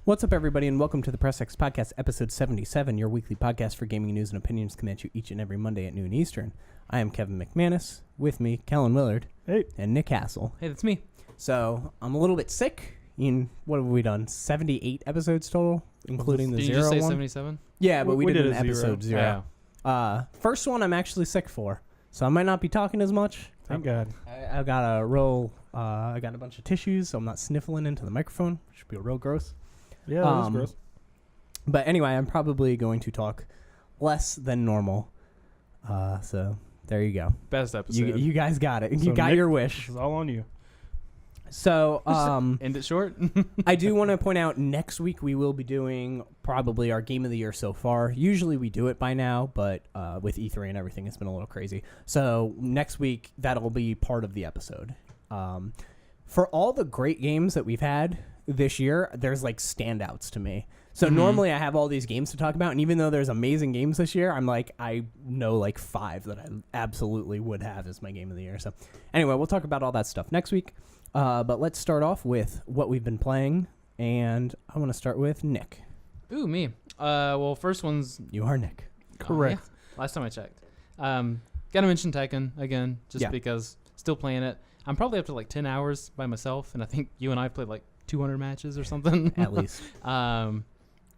What's up, everybody, and welcome to the Press X Podcast, episode 77, your weekly podcast for gaming news and opinions coming at you each and every Monday at noon Eastern. I am Kevin McManus. With me, Kellen Williard. Hey. And Nick Hassell. Hey, that's me. So, I'm a little bit sick. What have we done? 78 episodes total, including the Did zero you just say one? 77? Yeah, but we did an a episode zero. First one I'm actually sick for, so I might not be talking as much. Thank God. I got a bunch of tissues, so I'm not sniffling into the microphone, which would be real gross. Yeah, that is gross. But anyway, I'm probably going to talk less than normal. So there you go. Best episode. You guys got it. So You got Nick, your wish. This is all on you. So End it short? I do want to point out next week we will be doing probably our game of the year so far. Usually we do it by now, but with E3 and everything, it's been a little crazy. So next week, that'll be part of the episode. For all the great games that we've had this year, there's like standouts to me. So normally I have all these games to talk about, and even though there's amazing games this year, I'm like, I know like 5 that I absolutely would have as my game of the year. So anyway, we'll talk about all that stuff next week. But let's start off with what we've been playing, and I want to start with Nick. Ooh, me. Well, first one's... You are Nick. Correct. Yeah, last time I checked. Gotta mention Tekken again, just because still playing it. I'm probably up to like 10 hours by myself, and I think you and I played like 200 matches or something. At least.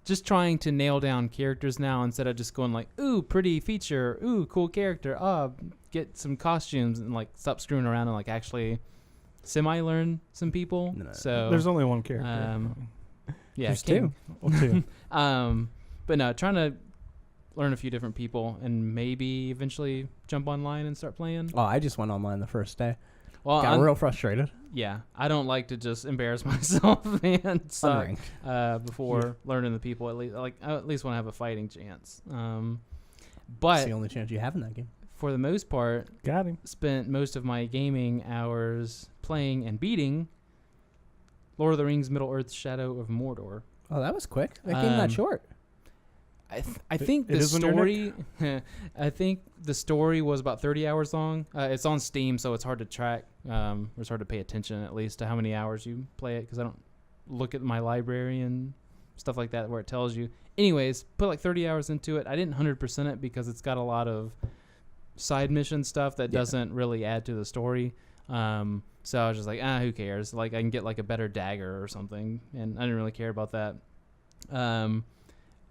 Just trying to nail down characters now instead of just going like, ooh, pretty feature, ooh, cool character, get some costumes, and like stop screwing around and like actually semi-learn some people. No. So There's only one character. Yeah, There's King. two. Well, two. But no, trying to learn a few different people and maybe eventually jump online and start playing. Oh, I just went online the first day. Well, Got real frustrated. Yeah, I don't like to just embarrass myself and suck Unranked. before learning the people. At least, I at least want to have a fighting chance. It's But the only chance you have in that game. for the most part, Got him. spent most of my gaming hours playing and beating Lord of the Rings: Middle-earth: Shadow of Mordor. Oh, that was quick. That game that short. I think the is when you're story. I think the story was about 30 hours long. It's on Steam, so it's hard to track. It's hard to pay attention at least to how many hours you play it because I don't look at my library and stuff like that where it tells you. Anyways, put like 30 hours into it. I didn't 100% it because it's got a lot of side mission stuff that doesn't really add to the story. So I was just like, who cares? Like I can get like a better dagger or something, and I didn't really care about that.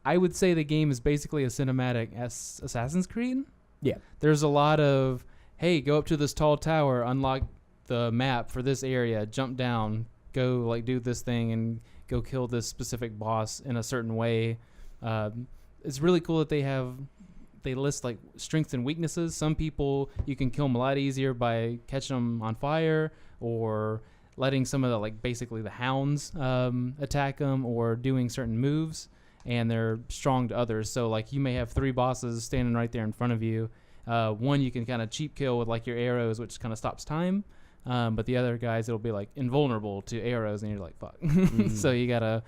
I would say the game is basically a cinematic Assassin's Creed. Yeah. There's a lot of, hey, go up to this tall tower, unlock the map for this area, jump down, go like do this thing and go kill this specific boss in a certain way. It's really cool that they list like strengths and weaknesses. Some people you can kill them a lot easier by catching them on fire or letting some of the like basically the hounds attack them or doing certain moves. And they're strong to others. So, like, you may have 3 bosses standing right there in front of you. One you can kind of cheap kill with, like, your arrows, which kind of stops time. But the other guys, it'll be, like, invulnerable to arrows, and you're like, fuck. So you got to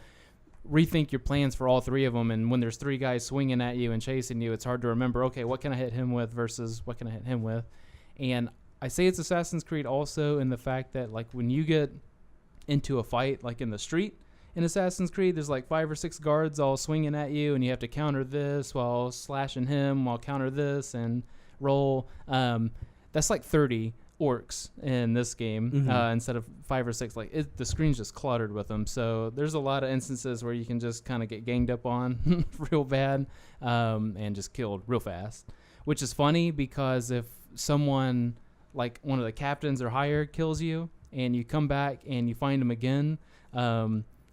rethink your plans for all 3 of them. And when there's 3 guys swinging at you and chasing you, it's hard to remember, okay, what can I hit him with versus what can I hit him with? And I say it's Assassin's Creed also in the fact that, like, when you get into a fight, like, in the street, in Assassin's Creed, there's like 5 or 6 guards all swinging at you, and you have to counter this while slashing him, while counter this, and roll. That's like 30 orcs in this game instead of 5 or 6. Like the screen's just cluttered with them. So there's a lot of instances where you can just kind of get ganged up on real bad and just killed real fast, which is funny because if someone like one of the captains or higher kills you, and you come back and you find him again.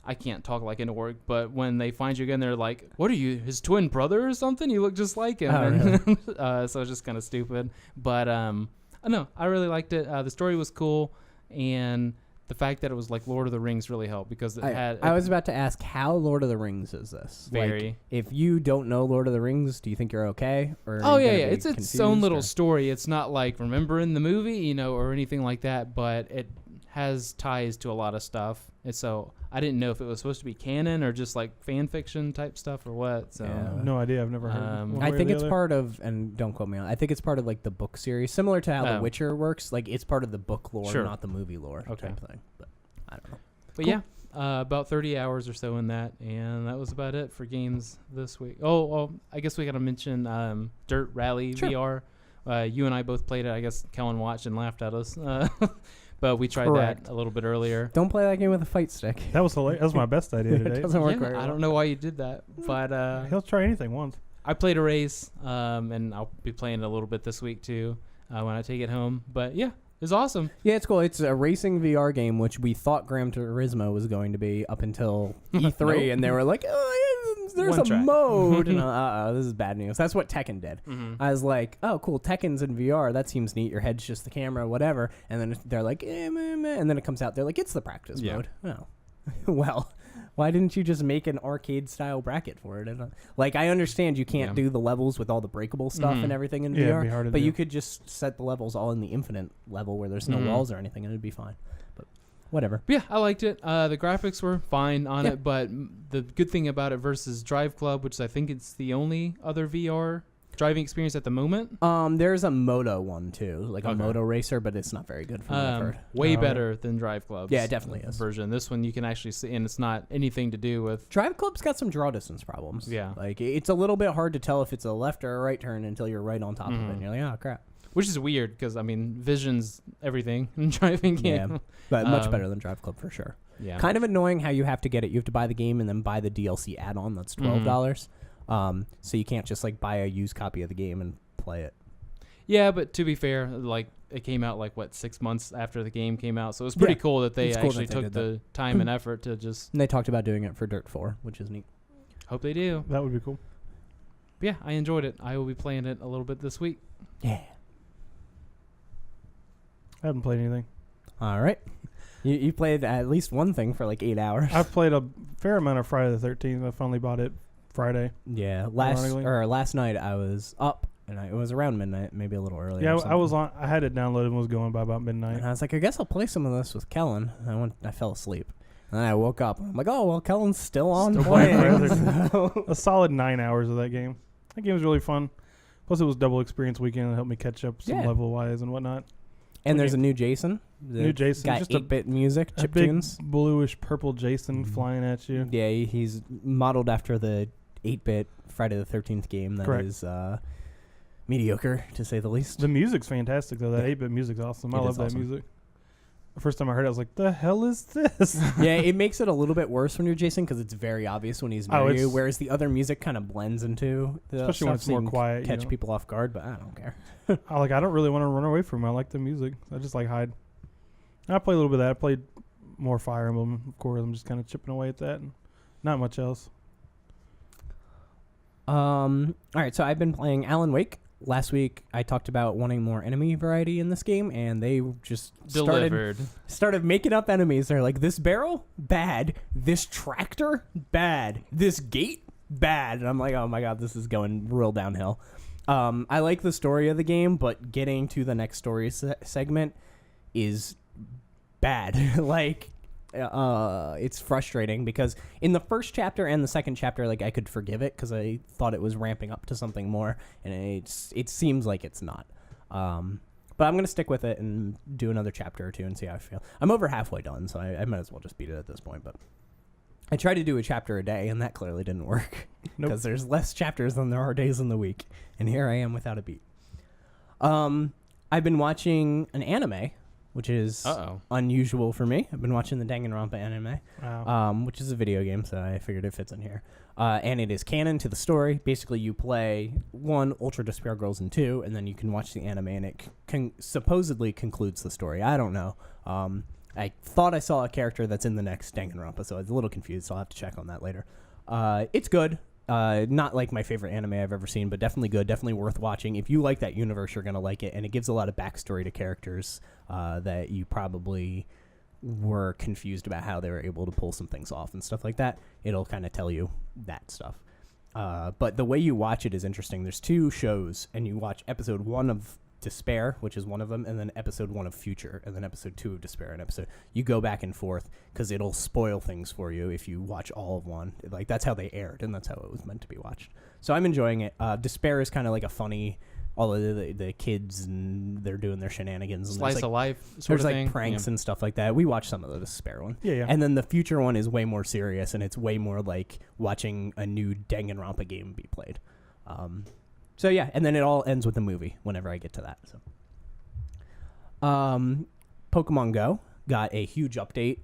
I can't talk like an orc, but when they find you again, they're like, what are you, his twin brother or something? You look just like him. Oh, really? So it's just kind of stupid. But no, I really liked it. The story was cool, and the fact that it was like Lord of the Rings really helped because it had... I was about to ask, how Lord of the Rings is this? Very. Like, if you don't know Lord of the Rings, do you think you're okay? Or Oh, yeah. It's its own little story. It's not like remembering the movie, or anything like that, but it has ties to a lot of stuff. And so I didn't know if it was supposed to be canon or just like fan fiction type stuff or what. So no idea. I've never heard. I think it's part of, and don't quote me on, I think it's part of like the book series, similar to how The Witcher works. Like it's part of the book lore, not the movie lore type thing. But I don't know. But cool. yeah, about 30 hours or so in that, and that was about it for games this week. Oh, I guess we got to mention Dirt Rally VR. You and I both played it. I guess Kellen watched and laughed at us. But we tried that a little bit earlier. Don't play that game with a fight stick. That was hilarious. That was my best idea today. It doesn't work very well. I don't know why you did that, but he'll try anything once. I played a race, and I'll be playing it a little bit this week too when I take it home. But yeah, it's awesome. Yeah, it's cool. It's a racing VR game, which we thought Gran Turismo was going to be up until E3, Nope. and they were like, there's a mode. And this is bad news. That's what Tekken did. I was like, oh, cool, Tekken's in VR. That seems neat. Your head's just the camera, whatever. And then they're like, and then it comes out. They're like, it's the practice mode. Oh, well, why didn't you just make an arcade-style bracket for it? And, like, I understand you can't do the levels with all the breakable stuff and everything in VR, it'd be hard to but do. you could just set the levels all in the infinite level where there's no walls or anything, and it'd be fine. But whatever. Yeah, I liked it. The graphics were fine on it, but the good thing about it versus Drive Club, which I think it's the only other VR driving experience at the moment. There's a Moto one too, like a Moto Racer, but it's not very good from what I've heard. Way better than Drive Club's Yeah, it definitely is. version. This one you can actually see, and it's not anything to do with. Drive Club's got some draw distance problems. Yeah. Like, it's a little bit hard to tell if it's a left or a right turn until you're right on top of it, and you're like, oh, crap. Which is weird because, I mean, vision's everything in driving game. Yeah, but much better than Drive Club for sure. Yeah. Kind of annoying how you have to get it. You have to buy the game and then buy the DLC add-on that's $12. So you can't just, like, buy a used copy of the game and play it. Yeah, but to be fair, like, it came out, 6 months after the game came out. So it was pretty cool that they actually took the time and effort to just... And they talked about doing it for Dirt 4, which is neat. Hope they do. That would be cool. But yeah, I enjoyed it. I will be playing it a little bit this week. Yeah. I haven't played anything. All right. You played at least one thing for 8 hours. I've played a fair amount of Friday the 13th. I finally bought it Friday. Yeah, last night I was up, and it was around midnight, maybe a little earlier. Yeah, I was on. I had it downloaded and was going by about midnight. And I was like, I guess I'll play some of this with Kellen. And I fell asleep, and then I woke up. And I'm like, oh well, Kellen's still on playing. So. A solid 9 hours of that game. That game was really fun. Plus, it was double experience weekend and helped me catch up some level wise and whatnot. And there's a new Jason. New Jason, got just 8-bit music, chiptunes. Big bluish purple Jason flying at you. Yeah, he's modeled after the 8-bit Friday the 13th game that is mediocre, to say the least. The music's fantastic, though. That 8-bit music's awesome. I love that music. The first time I heard it, I was like, the hell is this? Yeah, it makes it a little bit worse when you're Jason because it's very obvious when he's near you, whereas the other music kind of blends into the especially when it's more quiet. Catch people off guard, but I don't care. I don't really want to run away from him. I like the music. I just hide. I play a little bit of that. I played more Fire Emblem, of course. I'm just kind of chipping away at that. And not much else. All right, so I've been playing Alan Wake. Last week, I talked about wanting more enemy variety in this game, and they just started making up enemies. They're like, this barrel? Bad. This tractor? Bad. This gate? Bad. And I'm like, oh my god, this is going real downhill. I like the story of the game, but getting to the next story segment is bad. It's frustrating because in the first chapter and the second chapter, I could forgive it because I thought it was ramping up to something more, and it seems like it's not. But I'm gonna stick with it and do another chapter or two and see how I feel. I'm over halfway done, so I might as well just beat it at this point. But I tried to do a chapter a day, and that clearly didn't work because there's less chapters than there are days in the week, and here I am without a beat. I've been watching an anime, which is unusual for me. I've been watching the Danganronpa anime, which is a video game, so I figured it fits in here. And it is canon to the story. Basically, you play 1, Ultra Despair Girls, and 2, and then you can watch the anime, and it supposedly concludes the story. I don't know. I thought I saw a character that's in the next Danganronpa, so I was a little confused, so I'll have to check on that later. It's good. Not like my favorite anime I've ever seen, but definitely good, definitely worth watching. If you like that universe, you're going to like it, and it gives a lot of backstory to characters that you probably were confused about how they were able to pull some things off and stuff like that. It'll kind of tell you that stuff. But the way you watch it is interesting. There's 2 shows, and you watch episode 1 of Despair, which is one of them, and then episode 1 of Future, and then episode 2 of Despair, and you go back and forth because it'll spoil things for you if you watch all of one. That's how they aired, and that's how it was meant to be watched. So I'm enjoying it. Despair is kind of like a funny all of the kids and they're doing their shenanigans. And Slice there's, of life sort there's of like thing. pranks and stuff like that. We watched some of the spare one. Yeah. And then the future one is way more serious, and it's way more like watching a new Danganronpa game be played. So yeah, and then it all ends with the movie whenever I get to that. So, Pokemon Go got a huge update.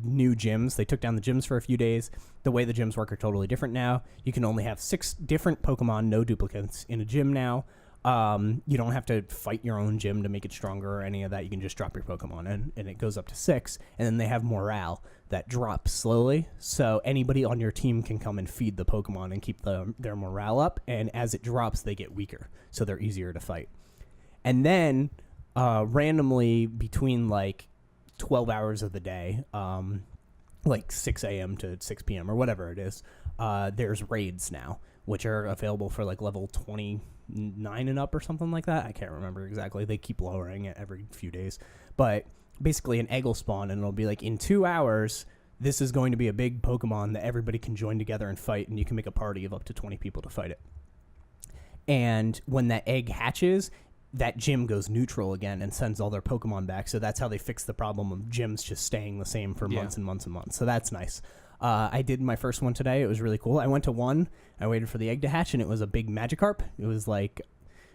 New gyms. They took down the gyms for a few days. The way the gyms work are totally different now. You can only have 6 different Pokemon, no duplicates, in a gym now. You don't have to fight your own gym to make it stronger or any of that. You can just drop your Pokemon in, and it goes up to 6. And then they have morale that drops slowly. So anybody on your team can come and feed the Pokemon and keep their morale up. And as it drops, they get weaker. So they're easier to fight. And then randomly between like 12 hours of the day, like 6 a.m. to 6 p.m. or whatever it is, there's raids now, which are available for like level 29 and up or something like that. I can't remember exactly. They keep lowering it every few days. But basically an egg will spawn, and it'll be like in 2 hours, this is going to be a big Pokemon that everybody can join together and fight, and you can make a party of up to 20 people to fight it. And when that egg hatches, that gym goes neutral again and sends all their Pokemon back. So that's how they fix the problem of gyms just staying the same for months and months and months. So that's nice. I did my first one today. It was really cool. I went to one. I waited for the egg to hatch, and it was a big Magikarp. It was like,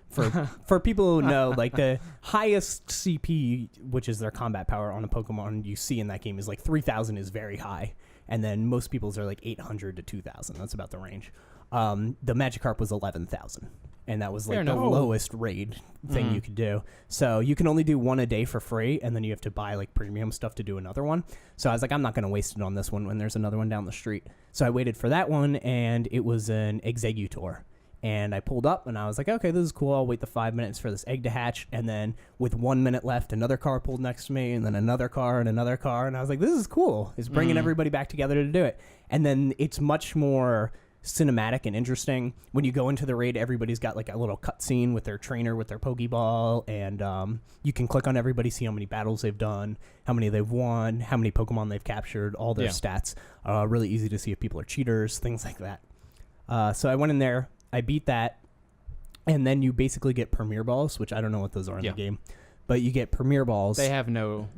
for people who know, like the highest CP, which is their combat power on a Pokemon you see in that game, is like 3,000 is very high. And then most people's are like 800 to 2,000. That's about the range. The Magikarp was 11,000. And that was like the lowest raid thing you could do. So you can only do one a day for free, and then you have to buy like premium stuff to do another one. So I was like, I'm not going to waste it on this one when there's another one down the street. So I waited for that one, and it was an Exeggutor. And I pulled up, and I was like, okay, this is cool. I'll wait the 5 minutes for this egg to hatch. And then with 1 minute left, another car pulled next to me, and then another car and another car. And I was like, this is cool. It's bringing everybody back together to do it. And then it's much more cinematic and interesting. When you go into the raid, everybody's got like a little cutscene with their trainer with their Pokeball, and you can click on everybody, see how many battles they've done, how many they've won, how many Pokemon they've captured, all their stats. Really easy to see if people are cheaters, things like that. So I went in there, I beat that, and then you basically get Premier Balls, which I don't know what those are in the game, but you get Premier Balls. They have no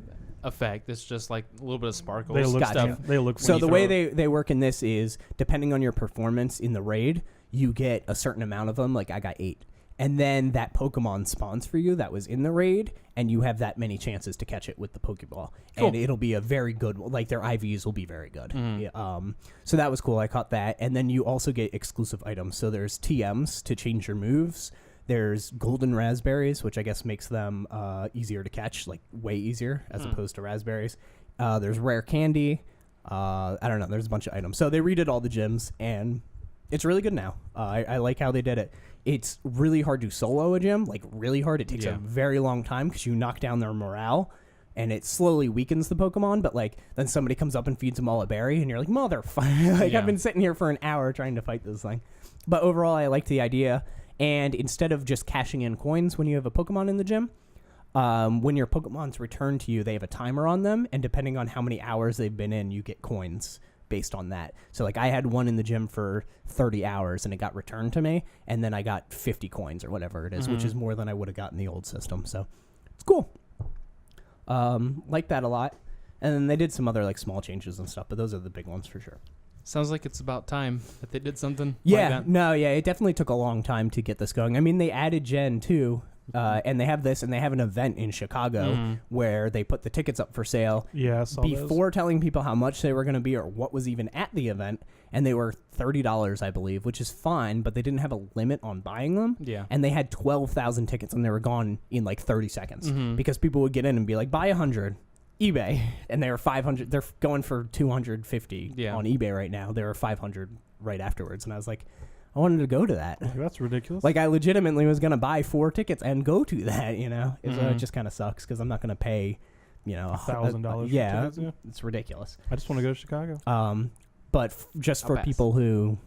effect. It's just like a little bit of sparkles. They look stuff. They look. So the way they work in this is, depending on your performance in the raid, you get a certain amount of them. Like I got 8, and then that Pokemon spawns for you that was in the raid, and you have that many chances to catch it with the Pokeball, and it'll be a very good. Like their IVs will be very good. Yeah, so that was cool. I caught that, and then you also get exclusive items. So there's TMs to change your moves. There's golden raspberries, which I guess makes them easier to catch, like way easier as opposed to raspberries. There's rare candy. I don't know. There's a bunch of items. So they redid all the gyms, and it's really good now. I like how they did it. It's really hard to solo a gym, like really hard. It takes a very long time because you knock down their morale, and it slowly weakens the Pokemon. But like then somebody comes up and feeds them all a berry, and you're like, motherfucker! Like I've been sitting here for an hour trying to fight this thing. But overall, I liked the idea. And instead of just cashing in coins when you have a Pokemon in the gym, when your Pokemon's returned to you, they have a timer on them, and depending on how many hours they've been in, you get coins based on that. So like I had one in the gym for 30 hours, and it got returned to me, and then I got 50 coins or whatever it is, which is more than I would have got in the old system. So it's cool. Like that a lot. And then they did some other like small changes and stuff, but those are the big ones for sure. Sounds like it's about time that they did something. Yeah, like that. It definitely took a long time to get this going. I mean, they added Gen 2, and they have this, and they have an event in Chicago where they put the tickets up for sale before telling people how much they were going to be or what was even at the event, and they were $30, I believe, which is fine, but they didn't have a limit on buying them. Yeah. And they had 12,000 tickets, and they were gone in like 30 seconds because people would get in and be like, buy 100. eBay, and they were 500. They're going for 250 on eBay right now. They were 500 right afterwards, and I was like, I wanted to go to that. That's ridiculous. Like I legitimately was gonna buy 4 tickets and go to that. You know, it just kind of sucks because I'm not gonna pay, $1,000. Yeah, it's ridiculous. I just want to go to Chicago. But just for people who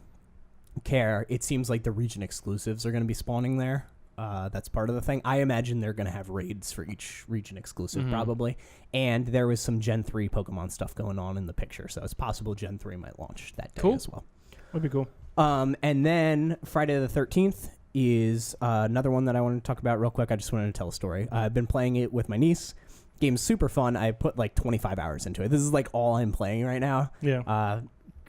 care, it seems like the region exclusives are gonna be spawning there. That's part of the thing. I imagine they're going to have raids for each region exclusive probably. And there was some Gen 3 Pokemon stuff going on in the picture. So it's possible Gen 3 might launch that day as well. That'd be cool. And then Friday the 13th is another one that I want to talk about real quick. I just wanted to tell a story. I've been playing it with my niece. Game's super fun. I put like 25 hours into it. This is like all I'm playing right now. Yeah.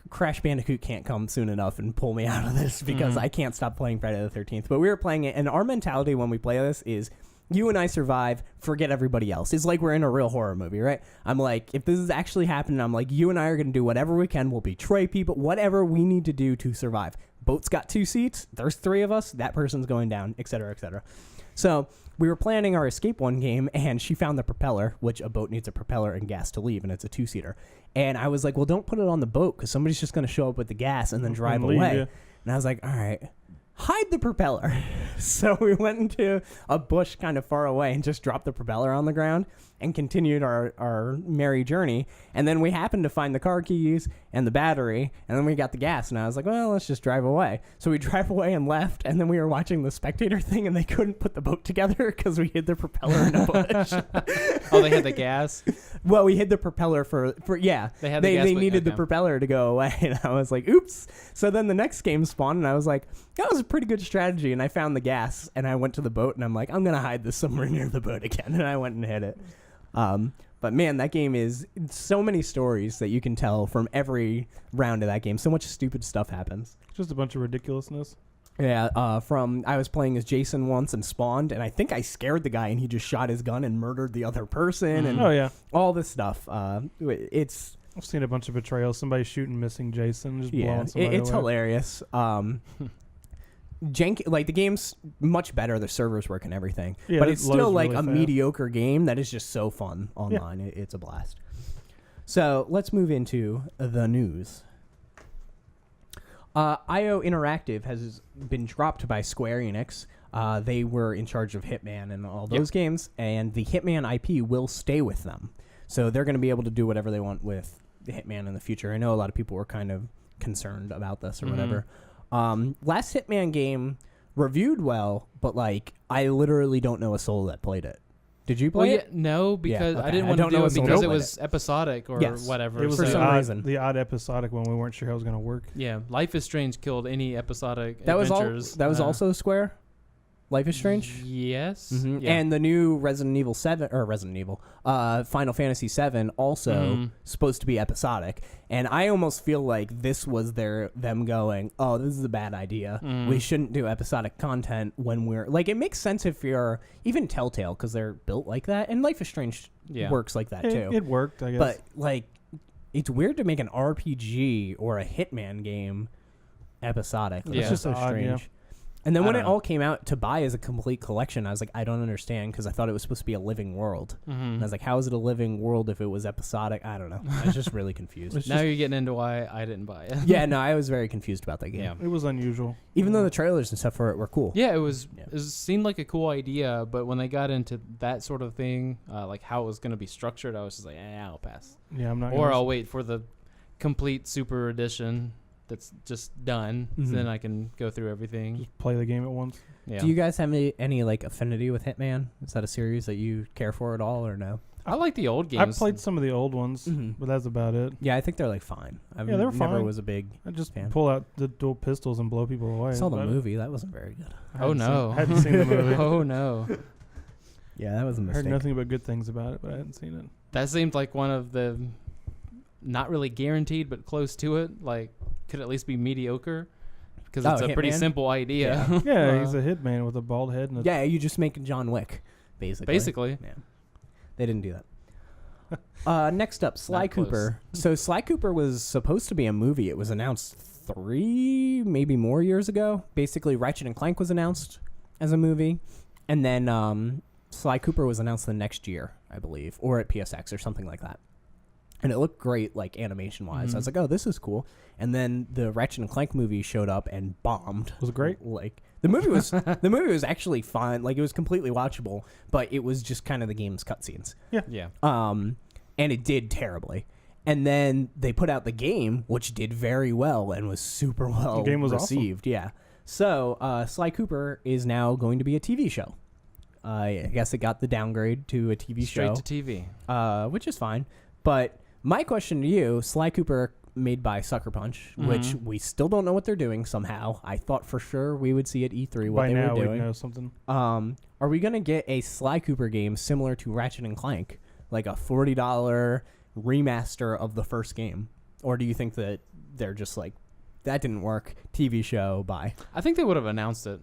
Crash Bandicoot can't come soon enough and pull me out of this because I can't stop playing Friday the 13th. But we were playing it, and our mentality when we play this is you and I survive, forget everybody else. It's like we're in a real horror movie, right? I'm like, if this is actually happening, I'm like, you and I are going to do whatever we can. We'll betray people, whatever we need to do to survive. Boat's got 2 seats. There's 3 of us. That person's going down, et cetera, et cetera. So we were planning our escape one game, and she found the propeller, which a boat needs a propeller and gas to leave, and it's a 2-seater. And I was like, well, don't put it on the boat because somebody's just going to show up with the gas and then drive away. Yeah. And I was like, all right, hide the propeller. So we went into a bush kind of far away and just dropped the propeller on the ground and continued our merry journey. And then we happened to find the car keys and the battery, and then we got the gas. And I was like, well, let's just drive away. So we drive away and left, and then we were watching the spectator thing, and they couldn't put the boat together because we hid the propeller in a bush. Oh, they had the gas? Well, we hid the propeller for yeah. They had the gas, they but- needed the okay. propeller to go away, and I was like, oops. So then the next game spawned, and I was like, that was a pretty good strategy. And I found the gas, and I went to the boat, and I'm like, I'm gonna hide this somewhere near the boat again, and I went and hid it. But man, that game is so many stories that you can tell from every round of that game. So much stupid stuff happens. Just a bunch of ridiculousness. Yeah, I was playing as Jason once and spawned, and I think I scared the guy, and he just shot his gun and murdered the other person, and Oh, yeah. all this stuff. It's I've seen a bunch of betrayals. Somebody shooting missing Jason, just blowing somebody it's away. hilarious. Like the game's much better. The servers work and everything, Yeah, but it it's still loads like really a fast. mediocre game that is just so fun online. It's a blast. So let's move into the news. IO Interactive has been dropped by Square Enix. They were in charge of Hitman and all those games, and the Hitman IP will stay with them. So they're going to be able to do whatever they want with the Hitman in the future. I know a lot of people were kind of concerned about this or whatever. Last Hitman game reviewed well, but like I literally don't know a soul that played it. Did you play it? No, because okay. I didn't I want to don't know do a it soul because that it played was episodic or Yes. whatever. It was For the some reason. the odd episodic one we weren't sure how it was going to work. Yeah, Life is Strange killed any episodic That was adventures. that was also Square. Life is Strange. Yes. Mhm. Yeah. And the new Resident Evil 7 or Resident Evil, Final Fantasy 7 also supposed to be episodic. And I almost feel like this was them going, "Oh, this is a bad idea. We shouldn't do episodic content when we're like." It makes sense if you're even Telltale because they're built like that, and Life is Strange works like that too. It worked, I guess. But like, it's weird to make an RPG or a Hitman game episodic. Like, Yeah. It's just so Odd, strange. yeah. And then I when don't it know. all came out to buy as a complete collection, I was like, I don't understand because I thought it was supposed to be a living world. And I was like, how is it a living world if it was episodic? I don't know. I was just really confused. It's Now just- you're getting into why I didn't buy it. Yeah, no, I was very confused about that game. Yeah. it was unusual. Even though the trailers and stuff for it were cool. Yeah, it was. Yeah. It seemed like a cool idea, but when they got into that sort of thing, like how it was going to be structured, I was just like, I'll pass. Yeah, I'm not. Or gonna I'll wait for the complete super edition that's just done, so then I can go through everything. just play the game at once. Yeah. Do you guys have any like affinity with Hitman? Is that a series that you care for at all or no? I like the old games. I've played some of the old ones, but that's about it. Yeah, I think they're like fine. I Yeah, they're never fine. was a big I just fan. pull out the dual pistols and blow people away. I saw the but movie. That wasn't very good. I Oh hadn't no! seen, hadn't seen the movie. Oh no! Yeah, that was a Heard mistake. nothing but good things about it, but I hadn't seen it. That seemed like one of the not really guaranteed, but close to it. Like could at least be mediocre because it's a pretty Hitman? simple idea. Yeah, he's a hitman with a bald head and a Yeah, you just make John Wick, basically. Basically. Yeah. They didn't do that. Next up, Sly Not close. Cooper. So Sly Cooper was supposed to be a movie. It was announced 3, maybe more years ago. Basically, Ratchet and Clank was announced as a movie. And then Sly Cooper was announced the next year, I believe, or at PSX or something like that. And it looked great, like animation-wise. I was like, "Oh, this is cool." And then the Ratchet and Clank movie showed up and bombed. Was it great? Like the movie was actually fun. Like it was completely watchable, but it was just kind of the game's cutscenes. Yeah. And it did terribly. And then they put out the game, which did very well and was super well The game was received. Yeah. So Sly Cooper is now going to be a TV show. I guess it got the downgrade to a TV Straight show, to TV. which is fine. But my question to you, Sly Cooper made by Sucker Punch, which we still don't know what they're doing somehow. I thought for sure we would see at E3 what By they now were we'd doing. know something. Are we going to get a Sly Cooper game similar to Ratchet and Clank, like a $40 remaster of the first game? Or do you think that they're just like, that didn't work, TV show, bye? I think they would have announced it.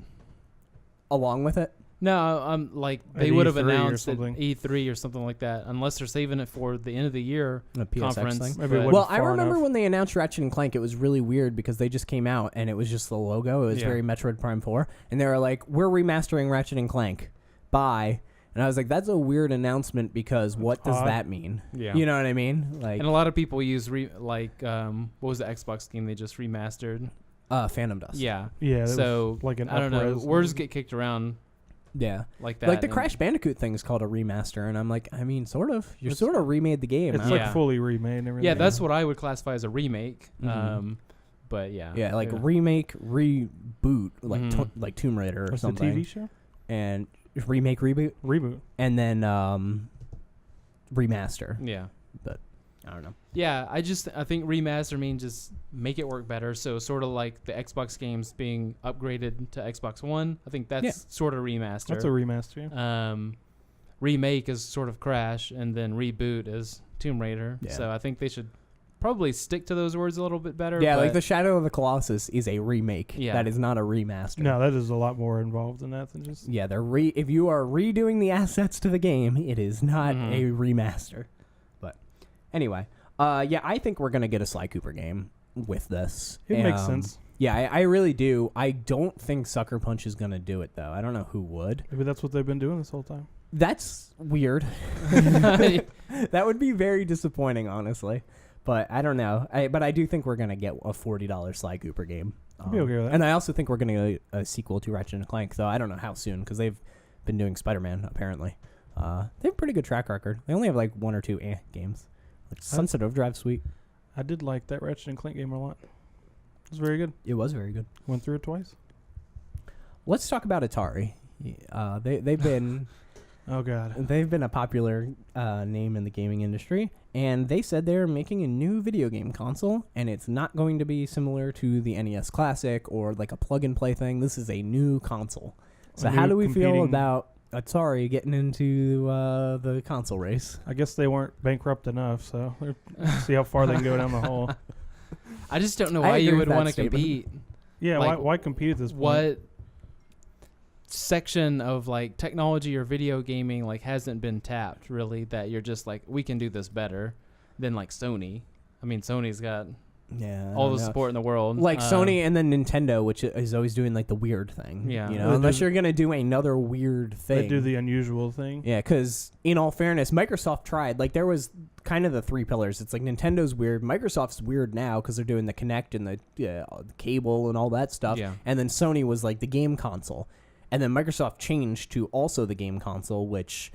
Along with it? No, like At they would have E3 or announced at something. E3 or something like that, unless they're saving it for the end of the year A PSX conference. thing? Maybe it but- wouldn't Well, I far remember enough. when they announced Ratchet and Clank, it was really weird because they just came out and it was just the logo. It was Yeah. very Metroid Prime 4. And they were like, we're remastering Ratchet and Clank. Bye. And I was like, that's a weird announcement because what does odd. that mean? Yeah. You know what I mean? Like, And a lot of people use what was the Xbox game they just remastered? Phantom Dust. Yeah. Yeah, that So was like an I don't know. up-res Words thing. get kicked around Yeah. like that. Like the and- Crash Bandicoot thing is called a remaster. And I'm like, I mean, sort of. You It's- sort of remade the game. It's huh? like Yeah. fully remade and everything. Yeah, that's what I would classify as a remake. Mhm. But yeah. Yeah, like remake, reboot, like Mhm. like Tomb Raider or That's the something. TV show? And remake, reboot, Reboot. and then remaster. Yeah. I don't know. Yeah, I think remaster means just make it work better. So sort of like the Xbox games being upgraded to Xbox One. I think that's Yeah. sort of remaster. That's a remaster. Yeah. Remake is sort of Crash, and then reboot is Tomb Raider. Yeah. So I think they should probably stick to those words a little bit better. Yeah, like but- the Shadow of the Colossus is a remake. Yeah. That is not a remaster. No, that is a lot more involved in that than just. Yeah, if you are redoing the assets to the game, it is not a remaster. But anyway, yeah, I think we're gonna get a Sly Cooper game with this. It makes sense. Yeah, I really do. I don't think Sucker Punch is gonna do it though. I don't know who would. Maybe that's what they've been doing this whole time. That's weird. That would be very disappointing, honestly. But I don't know. But I do think we're gonna get a $40 Sly Cooper game. I'd be okay with that. And I also think we're gonna get a sequel to Ratchet and Clank, though I don't know how soon because they've been doing Spider-Man apparently. They have a pretty good track record. They only have like one or two games. Like Sunset Overdrive, sweet. I did like that Ratchet and Clank game a lot. It was very good. It was very good. Went through it twice. Let's talk about Atari. They've been Oh God. they've been a popular name in the gaming industry, and they said they're making a new video game console, and it's not going to be similar to the NES Classic or like a plug-and-play thing. This is a new console. So A how new do we feel competing- about Atari getting into the console race? I guess they weren't bankrupt enough, so see how far they can go down the hole. I just don't know I why you agree would with that want to statement. compete. Yeah, Like, why compete at this point? What section of like technology or video gaming like hasn't been tapped really that you're just like we can do this better than like Sony? I mean, Sony's got Yeah, all the support in the world. like Sony and then Nintendo, which is always doing like the weird thing. Yeah. you know, They unless do- you're gonna do another weird thing. They do the unusual thing. Yeah, because in all fairness, Microsoft tried. Like, there was kind of the three pillars. It's like Nintendo's weird. Microsoft's weird now because they're doing the Kinect and the cable and all that stuff. Yeah. And then Sony was like the game console. And then Microsoft changed to also the game console, which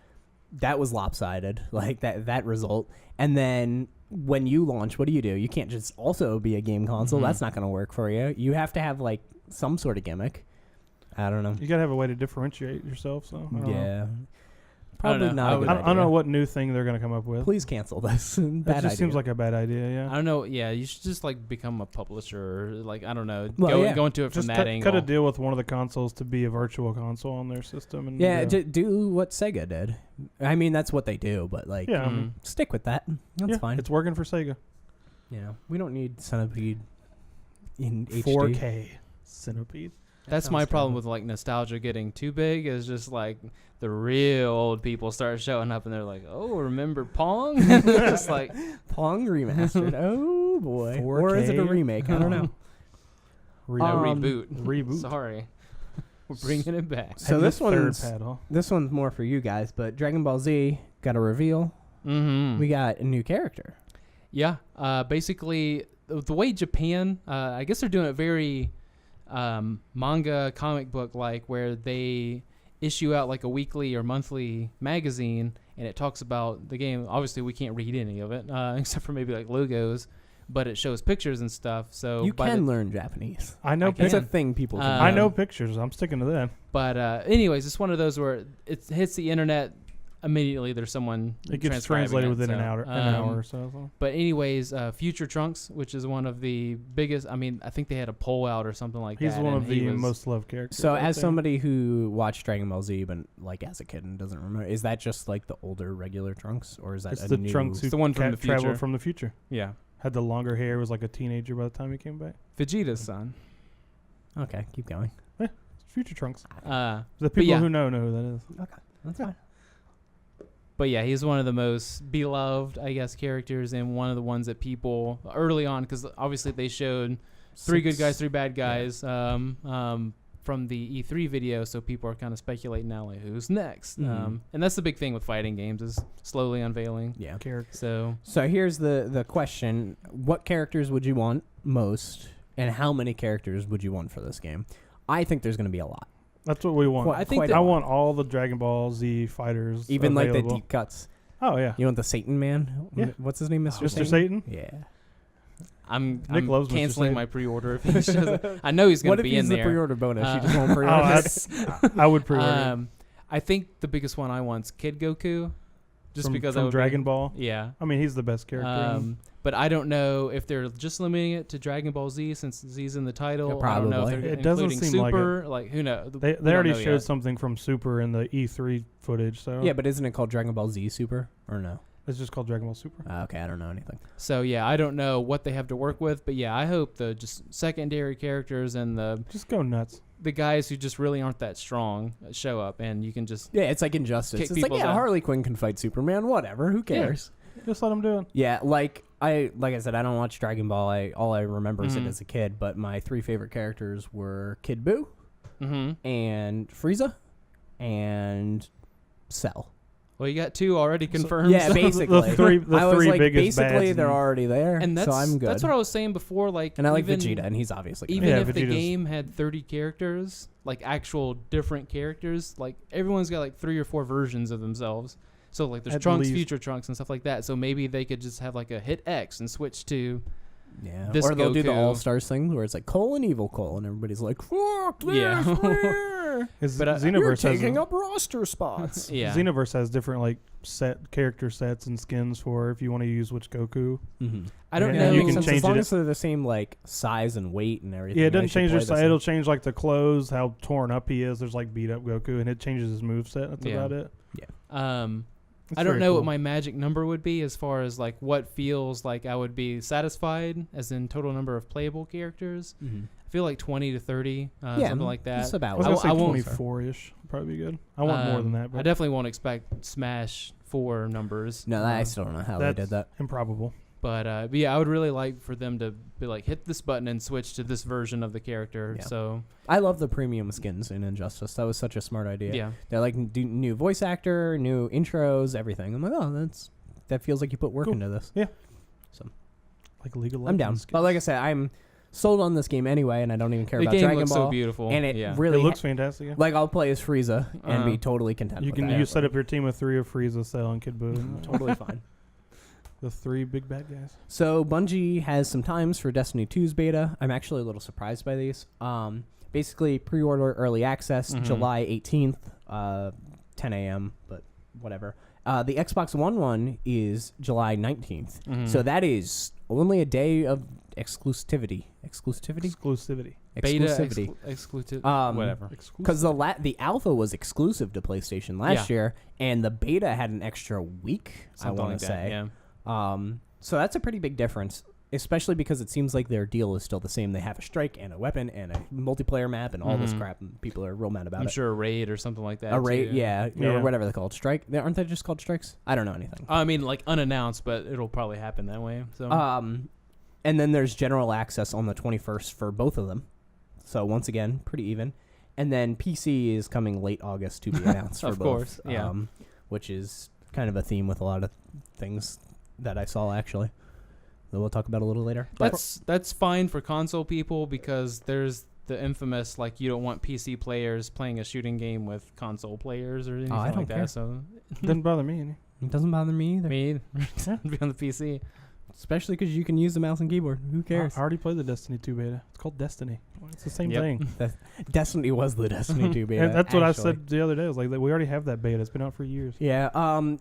that was lopsided, like that result. And then when you launch, what do? You can't just also be a game console. Mhm. That's not going to work for you. You have to have like some sort of gimmick. I don't know. You gotta have a way to differentiate yourself. So I don't know. Yeah. Probably know. not a good I don't idea. know what new thing they're gonna come up with. Please cancel this. Bad That just idea. seems like a bad idea. I Yeah. don't know. Yeah, you should just like become a publisher. Or, like I don't know, Well, yeah. go into it Just from that angle. cut a deal with one of the consoles to be a virtual console on their system. And Yeah, do what Sega did. I mean, that's what they do, but like, yeah, Mhm. stick with that. That's yeah, fine. It's working for Sega. You know, we don't need Centipede in HD. 4K Centipede. That's That my sounds problem terrible. with like nostalgia getting too big is just like the real old people start showing up and they're like, oh, remember Pong? It's like Pong remastered. Oh boy, or is it a 4K? remake? I don't know. a Um, reboot. Reboot. Sorry, we're bringing it back. So And this the third one's paddle. this one's more for you guys, but Dragon Ball Z got a reveal. Mm-hmm. We got a new character. Yeah, basically the way Japan, I guess they're doing it very manga comic book like, where they issue out like a weekly or monthly magazine, and it talks about the game. Obviously, we can't read any of it except for maybe like logos, but it shows pictures and stuff. So You by can the- learn Japanese. I know. I It's a can. thing people can. I do. know pictures. I'm sticking to that. But anyways, it's one of those where it hits the internet immediately there's someone It gets transcribing translated it, within so, an hour or so. But anyways, Future Trunks, which is one of the biggest. I mean, I think they had a poll out or something like He's that. one and of the he was- most loved characters. So, I as think. somebody who watched Dragon Ball Z, but like as a kid and doesn't remember, is that just like the older regular Trunks, or is that It's a the new? Trunks who It's the one from the future. traveled from the future. Yeah, Had the longer hair, was like a teenager by the time he came back. Vegeta's son. Okay, keep going. Future Trunks. Uh, The people yeah. who know who that is. Okay, that's fine. But yeah, he's one of the most beloved, I guess, characters, and one of the ones that people early on, because obviously they showed 3 good guys, 3 bad guys from the E3 video, so people are kind of speculating now, like, who's next? Mhm. And that's the big thing with fighting games is slowly unveiling. Yeah. Character. So Here's the question: what characters would you want most, and how many characters would you want for this game? I think there's going to be a lot. That's what we want. Quite- I think quite that- a I lot. want all the Dragon Ball Z fighters. Even like the available. deep cuts. Oh yeah. You want the Satan Man? Yeah. What's his name, Mr. Mr. Satan. Yeah. I'm loves Mr. canceling Satan. my pre-order if he shows up. I know he's going What to if be he's in the there. pre-order bonus? Uh, You just won't Oh, pre-order. I would pre-order I think the biggest one I want's Kid Goku, just from, because from I would Dragon Ball. Yeah. I mean, he's the best character. But I don't know if they're just limiting it to Dragon Ball Z since Z's in the title. Yeah, I don't know if probably. they're It doesn't including seem like Super. Like who knows? They We don't already know showed yet. something from Super in the E3 footage, so Yeah, but isn't it called Dragon Ball Z Super or no? it's just called Dragon Ball Super. Okay, I don't know anything. So yeah, I don't know what they have to work with, but yeah, I hope the just secondary characters and Just go nuts. the guys who just really aren't that strong show up, and you can just Yeah, it's like Injustice. Kick It's like, people's yeah, ass. Harley Quinn can fight Superman. Whatever. Who cares? Just let them do it. Yeah, like I said, I don't watch Dragon Ball. All I remember is it Mhm. as a kid. But my 3 favorite characters were Kid Buu and Frieza and Cell. Well, you got 2 already confirmed. Yeah, so- basically. The I was three like, biggest basically, bads they're in- already there, and that's so I'm good. that's what I was saying before. Like, and I like even, Vegeta, and he's obviously gonna Even Yeah, if the Vegeta's- game had 30 characters, like actual different characters, like everyone's got like 3 or 4 versions of themselves. So like there's At Trunks, least. Future Trunks, and stuff like that. So maybe they could just have like a hit X and switch to Yeah, this or they'll do the Goku. All Stars thing where it's like Cole Evil Cole, and everybody's like, "Fuck this, Yeah. man. His But, You're Xenoverse taking has up roster spots." yeah. Xenoverse has different like character sets and skins for if you want to use which Goku. Mm-hmm. I don't Yeah, know. you can As change long it. as they're the same like size and weight and everything. Yeah, it they doesn't should change play their the size. same. It'll change like the clothes, how torn up he is. There's like beat up Goku, and it changes his moveset. That's Yeah. about it. It's I don't very know cool. what my magic number would be as far as like what feels like I would be satisfied as in total number of playable characters. Mhm. I feel like 20 to 30, Yeah, something like that. That's about I was what gonna say I won't- 24-ish. Probably be good. I want more than that, I but definitely won't expect Smash 4 numbers. No, I still don't know how they that's did that. improbable. But yeah, I would really like for them to be like hit this button and switch to this version of the character. Yeah. So I love the premium skins in Injustice. That was such a smart idea. yeah. They're like new voice actor, new intros, everything. I'm like, oh, that feels like you put work Cool. into this. Like League of I'm Legends. down. skins. But like I said, I'm sold on this game anyway, and I don't even care The about game Dragon looks Ball. so beautiful. And it yeah. really it looks fantastic. Yeah. like I'll play as Frieza and be Uh-huh. totally content. You with can that. you set up your team of 3 of Frieza, Cell, and Kid Buu. totally fine. The 3 big bad guys. So Bungie has some times for Destiny 2's beta. I'm actually a little surprised by these. Basically, pre-order early access Mhm. July 18th, 10 a.m. But whatever. The Xbox One is July 19th. Mhm. So that is only a day of exclusivity. Exclusivity. Beta Exclusivity. exclusive Whatever. Exclusive. Because the alpha was exclusive to PlayStation last year, and the beta had an extra week. Something I want like to that, say. Yeah. So that's a pretty big difference, especially because it seems like their deal is still the same. They have a strike and a weapon and a multiplayer map and all this Mhm. crap, and people are real mad about I'm it. sure a raid or something like that. A raid, too. yeah, Yeah. or whatever they're called. Strike? Aren't they just called strikes? I don't know anything. I mean, like unannounced, but it'll probably happen that way. So And then there's general access on the 21st for both of them. So once again, pretty even. And then PC is coming late August to be announced for Of both. course, yeah. Which is kind of a theme with a lot of things that I saw actually. That we'll talk about a little later. But that's fine for console people because there's the infamous like you don't want PC players playing a shooting game with console players or anything I don't like care. that. So Doesn't bother me any. it doesn't bother me either. me be on the PC. especially because you can use the mouse and keyboard. Who cares? I already played the Destiny 2 beta. It's called Destiny. It's the same Yep. thing. Destiny was the Destiny 2 beta. And that's what I actually. said the other day. I was like, we already have that beta. It's been out for years. Yeah.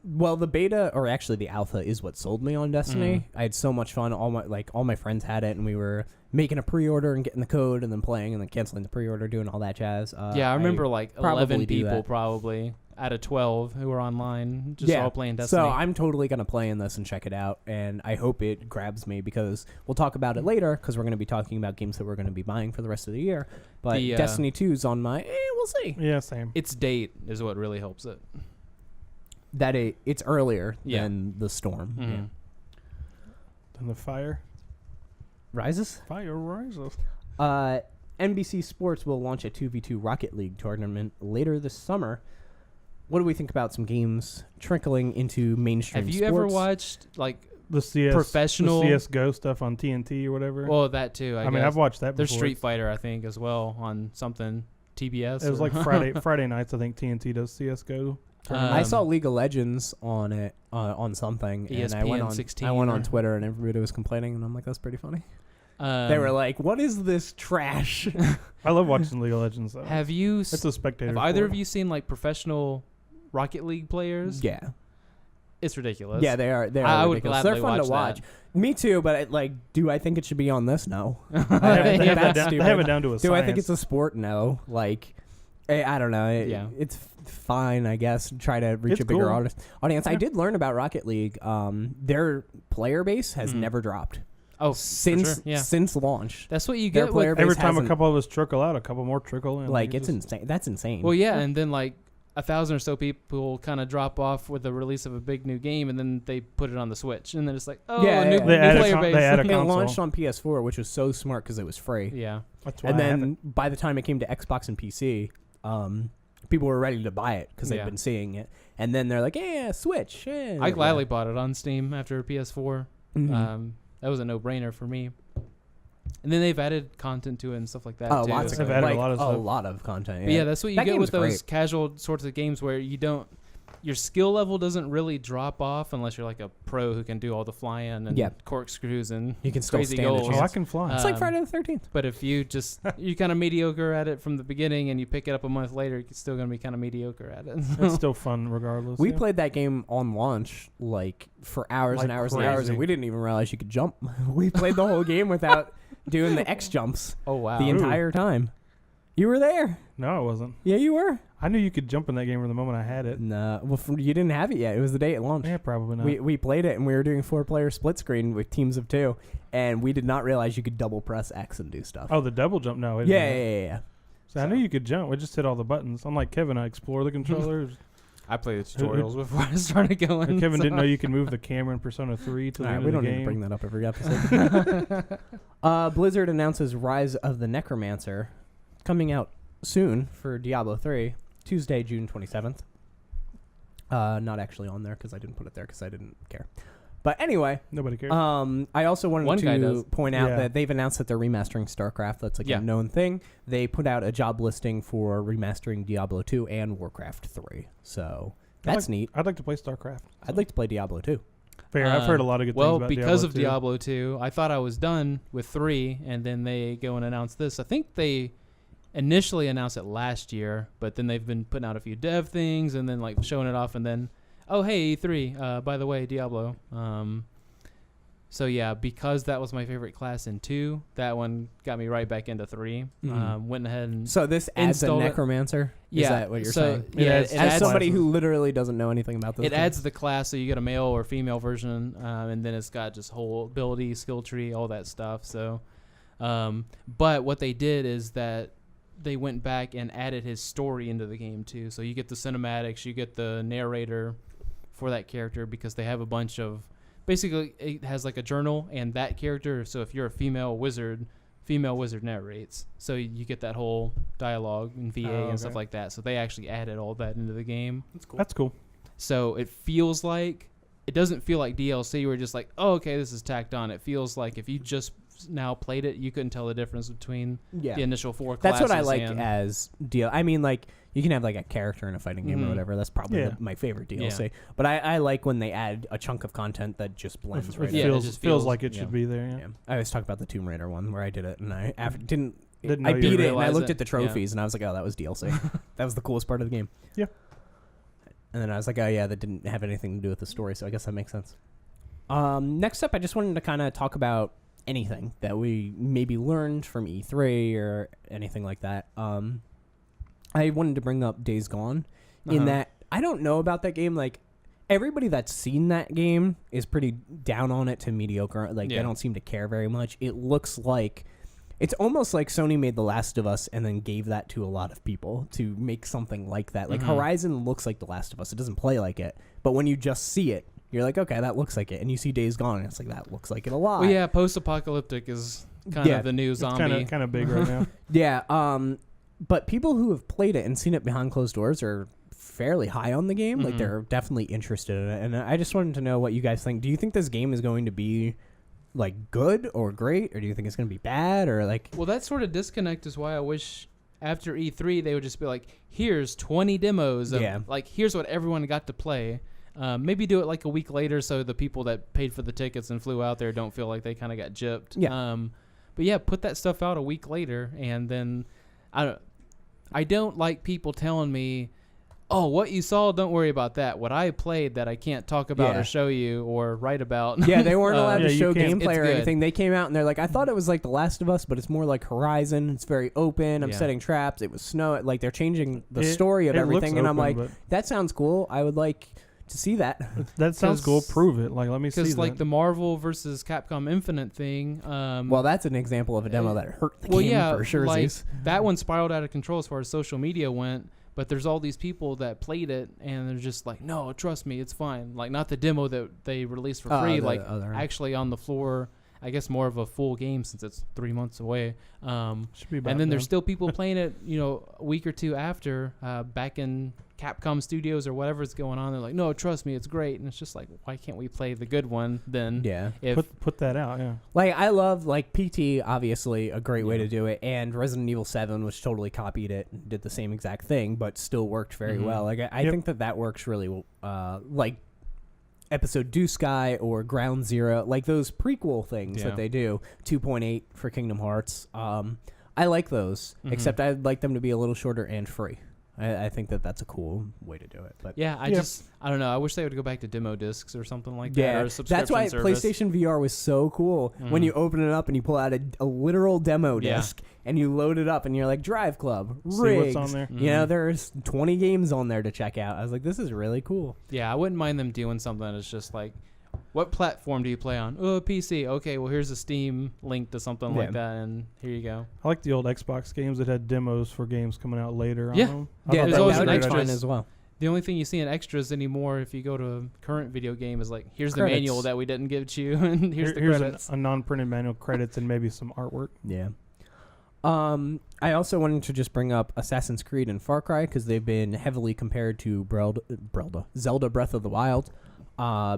Well, the beta, or actually the alpha, is what sold me on Destiny. I had so much fun. All my friends had it, and we were making a pre-order and getting the code, and then playing, and then canceling the pre-order, doing all that jazz. I remember like probably 11 do people that. probably out of 12 who were online, just all playing Destiny. So I'm totally gonna play in this and check it out, and I hope it grabs me because we'll talk about it later. Because we're gonna be talking about games that we're gonna be buying for the rest of the year. But Destiny 2's on my. We'll see. Yeah, same. Its date is what really helps it. That it's earlier than the storm. Mm-hmm. Yeah. And the fire Rises. rises. NBC Sports will launch a 2v2 Rocket League tournament later this summer. What do we think about some games trickling into mainstream Have you sports? ever watched like The CS professional the CS:GO stuff on TNT or whatever. Well, that too. I mean, guess. I've watched that There's before. Street Fighter, I think, as well on something TBS. It was or- like Friday nights. I think TNT does CS:GO. I saw League of Legends on it on something, and I went ESPN on 16 I went or- on Twitter, and everybody was complaining, and I'm like, that's pretty funny. Um, They were like, "What is this trash?" I love watching League of Legends though. "Have you? It's a spectator. Have either sport. of you seen like professional Rocket League players? Yeah, It's ridiculous. yeah, they are. They are I would ridiculous. They're gladly fun to watch watch. Me too, but do I think it should be on this? No. They have it down to a Do I think science. it's a sport? No. I don't know. It's fine, I guess. Try to reach It's a bigger cool. audience. I Yeah. did learn about Rocket League. Their player base has never dropped Oh, since for sure. Yeah. since launch. That's what you Their get player with. base Every time a hasn't- couple of us trickle out, a couple more trickle in. It's insane. That's insane. Well, yeah, and then like 1,000 or so people kind of drop off with the release of a big new game, and then they put it on the Switch, and then it's like, oh, Yeah, new, yeah, new They add a player con- base. they add a It console. launched on PS4, which was so smart because it was free. Yeah. That's why And I have then by the time it came to Xbox and PC, people were ready to buy it because they've Yeah. been seeing it. And then they're like, yeah, Switch. Yeah. I gladly bought it on Steam after PS4. Mhm. That was a no-brainer for me. And then they've added content to it and stuff like that Oh, too. lots of They've so- added like, a lot of stuff. A lot of content. But yeah, that's what you That get game's with those great. casual sorts of games where your skill level doesn't really drop off unless you're like a pro who can do all the flying and Yeah. corkscrews and You can still crazy stand a goals. Oh, I chance. can fly. It's like Um, Friday the 13th. But if you you're kind of mediocre at it from the beginning and you pick it up a month later, you're still going to be kind of mediocre at it. It's still fun regardless. We yeah. played that game on launch for hours Like and hours and hours, crazy. and we didn't even realize you could jump. We played the whole game without doing the X jumps Oh, wow. the entire time. You were there. No, I wasn't. Yeah, you were. I knew you could jump in that game from the moment I had it. No, well, you didn't have it yet. It was the day it launched. Yeah, probably not. We played it, and we were doing 4-player split screen with teams of 2, and we did not realize you could double press X and do stuff. Oh, the double jump? No. it yeah, didn't. yeah. So I knew you could jump. We just hit all the buttons. Unlike Kevin, I explore the controllers. I played the tutorials before I started going. Kevin so- didn't know you could move the camera in Persona 3 to the All right, end we of don't the need to game. bring that up every episode. Blizzard announces Rise of the Necromancer coming out soon for Diablo 3, Tuesday, June 27th. Not actually on there because I didn't put it there because I didn't care. But anyway, Nobody cares. I also One wanted guy to does. point out Yeah. that they've announced that they're remastering StarCraft. That's like Yeah. a known thing. They put out a job listing for remastering Diablo 2 and Warcraft 3. So that's neat. I'd like to play StarCraft. I'd like to play Diablo 2. Fair. I've heard a lot of good things Well, about because Diablo of 2. Diablo 2, I thought I was done with 3, and then they go and announce this. I think they initially announced it last year, but then they've been putting out a few dev things and then like showing it off, and then, oh, hey, E3, by the way, Diablo. So yeah, because that was my favorite class in 2, that one got me right back into 3. Mhm. Went ahead and So this adds a Installed it. necromancer? yeah, Is that what you're so, saying? It Yeah, adds- it As adds somebody classes. who literally doesn't know anything about this. It adds the class, so you get a male or female version, and then it's got just whole ability, skill tree, all that stuff. So, but what they did is that they went back and added his story into the game too. So you get the cinematics, you get the narrator for that character because they have a bunch of. Basically, it has like a journal and that character. So if you're a female wizard narrates. So you get that whole dialogue in VA and stuff okay. like that. So they actually added all that into the game. That's cool. That's cool. So it doesn't feel like DLC where you're just like, oh, okay, this is tacked on. It feels like if you just now played it, you couldn't tell the difference between Yeah. the initial 4 That's classes. what I like and, as deal. I mean, like, you can have like a character in a fighting game or Mhm. whatever. That's probably Yeah. my favorite DLC. But I like when they add a chunk of content that just blends It right Yeah, in. it feels, just feels feels- like it yeah. should be there. Yeah. Yeah. I always talk about the Tomb Raider one where I did it, and I didn't Didn't I know you beat it, and I realize looked it. at the trophies, and I was like, oh, that was DLC. That was the coolest part of the game. Yeah. And then I was like, oh, yeah, that didn't have anything to do with the story, so I guess that makes sense. Next up, I just wanted to kind of talk about anything that we maybe learned from E3 or anything like that. I wanted to bring up Days Gone in Uh-huh. that I don't know about that game. Like, everybody that's seen that game is pretty down on it to mediocre. Like, they Yeah. don't seem to care very much. It looks like... It's almost like Sony made The Last of Us and then gave that to a lot of people to make something like that. Like, Mhm. Horizon looks like The Last of Us. It doesn't play like it. But when you just see it, you're like, okay, that looks like it. And you see Days Gone, and it's like, that looks like it a lot. Well, yeah, post-apocalyptic is kind Yeah. of the new It's zombie. kind of big right now. Yeah, but people who have played it and seen it behind closed doors are fairly high on the game. Like, Mhm. they're definitely interested in it. And I just wanted to know what you guys think. Do you think this game is going to be, like, good or great? Or do you think it's going to be bad? Or, like... Well, that sort of disconnect is why I wish after E3 they would just be like, here's 20 demos. Of, Yeah. Like, here's what everyone got to play. Maybe do it like a week later so the people that paid for the tickets and flew out there don't feel like they kind of got gypped. Yeah. But yeah, put that stuff out a week later, and then I don't like people telling me, oh, what you saw, don't worry about that. What I played that I can't talk about Yeah. or show you or write about. Yeah, they weren't allowed Yeah, to you show can't- gameplay It's or good. anything. They came out and they're like, I thought it was like The Last of Us, but it's more like Horizon. It's very open. I'm Yeah. setting traps. It was snow. Like, they're changing the It- story of it looks everything. And I'm open, like, but that sounds cool. I would like to see that. that sounds cool. 'Cause- Prove it. Like, let me see Because like that. the Marvel versus Capcom Infinite thing. Well, that's an example of a demo that hurt the Well, game yeah, for sure. like Zeus. that one spiraled out of control as far as social media went. But there's all these people that played it, and they're just like, no, trust me, it's fine. Like, not the demo that they released for free, the like other- actually on the floor. I guess more of a full game since it's 3 months away. Should be about And then there's done. still people playing it, a week or two after, back in Capcom Studios or whatever's going on. They're like, no, trust me, it's great. And it's just like, why can't we play the good one then? Yeah. If put that out. Yeah. Like, I love, like, PT, obviously, a great way Yeah. to do it, and Resident Evil 7, which totally copied it, and did the same exact thing, but still worked very Mhm. well. Like, I Yep. think that works really well. Like, Episode Do Sky or Ground Zero, like those prequel things Yeah. that they do, 2.8 for Kingdom Hearts. I like those, Mhm. except I'd like them to be a little shorter and free. I think that's a cool way to do it. But yeah, I don't know. I wish they would go back to demo discs or something like that. yeah, Or a subscription that's why service. PlayStation VR was so cool. When Mhm. you open it up and you pull out a literal demo Yeah. disc and you load it up and you're like, Drive Club, See Rigs. what's on there. You know, Mhm. there's 20 games on there to check out. I was like, this is really cool. Yeah, I wouldn't mind them doing something that's just like, what platform do you play on? Oh, PC. Okay, well, here's a Steam link to something like Yeah. that, and here you go. I like the old Xbox games that had demos for games coming out later. Yeah. On them. Yeah, I thought there's that always was an a great extra idea. fine as well. The only thing you see in extras anymore, if you go to a current video game, is like, here's Credits. the manual that we didn't give to you, and here's the Here's credits. a non-printed manual, credits, and maybe some artwork. Yeah. I also wanted to just bring up Assassin's Creed and Far Cry because they've been heavily compared to Zelda Breath of the Wild.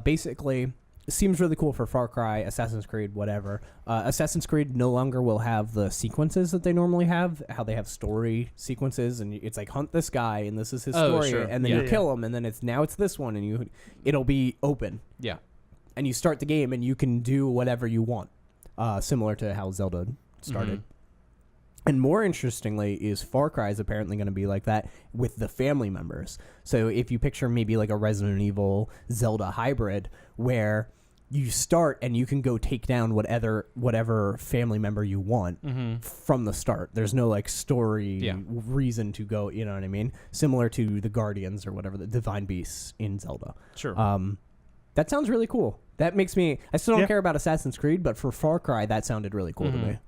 Basically, it seems really cool for Far Cry, Assassin's Creed, whatever. Assassin's Creed no longer will have the sequences that they normally have, how they have story sequences, and it's like, hunt this guy, and this is his Oh, story, sure. and then Yeah. you kill him, and then it's this one, and it'll be open. Yeah. And you start the game, and you can do whatever you want, similar to how Zelda started. Mhm. And more interestingly is Far Cry is apparently going to be like that with the family members. So if you picture maybe like a Resident Evil Zelda hybrid where you start and you can go take down whatever family member you want Mm-hmm. from the start. There's no like story Yeah. reason to go, you know what I mean? Similar to the Guardians or whatever, the Divine Beasts in Zelda. Sure. That sounds really cool. That makes me... I still don't Yeah. care about Assassin's Creed, but for Far Cry, that sounded really cool to Mhm. me.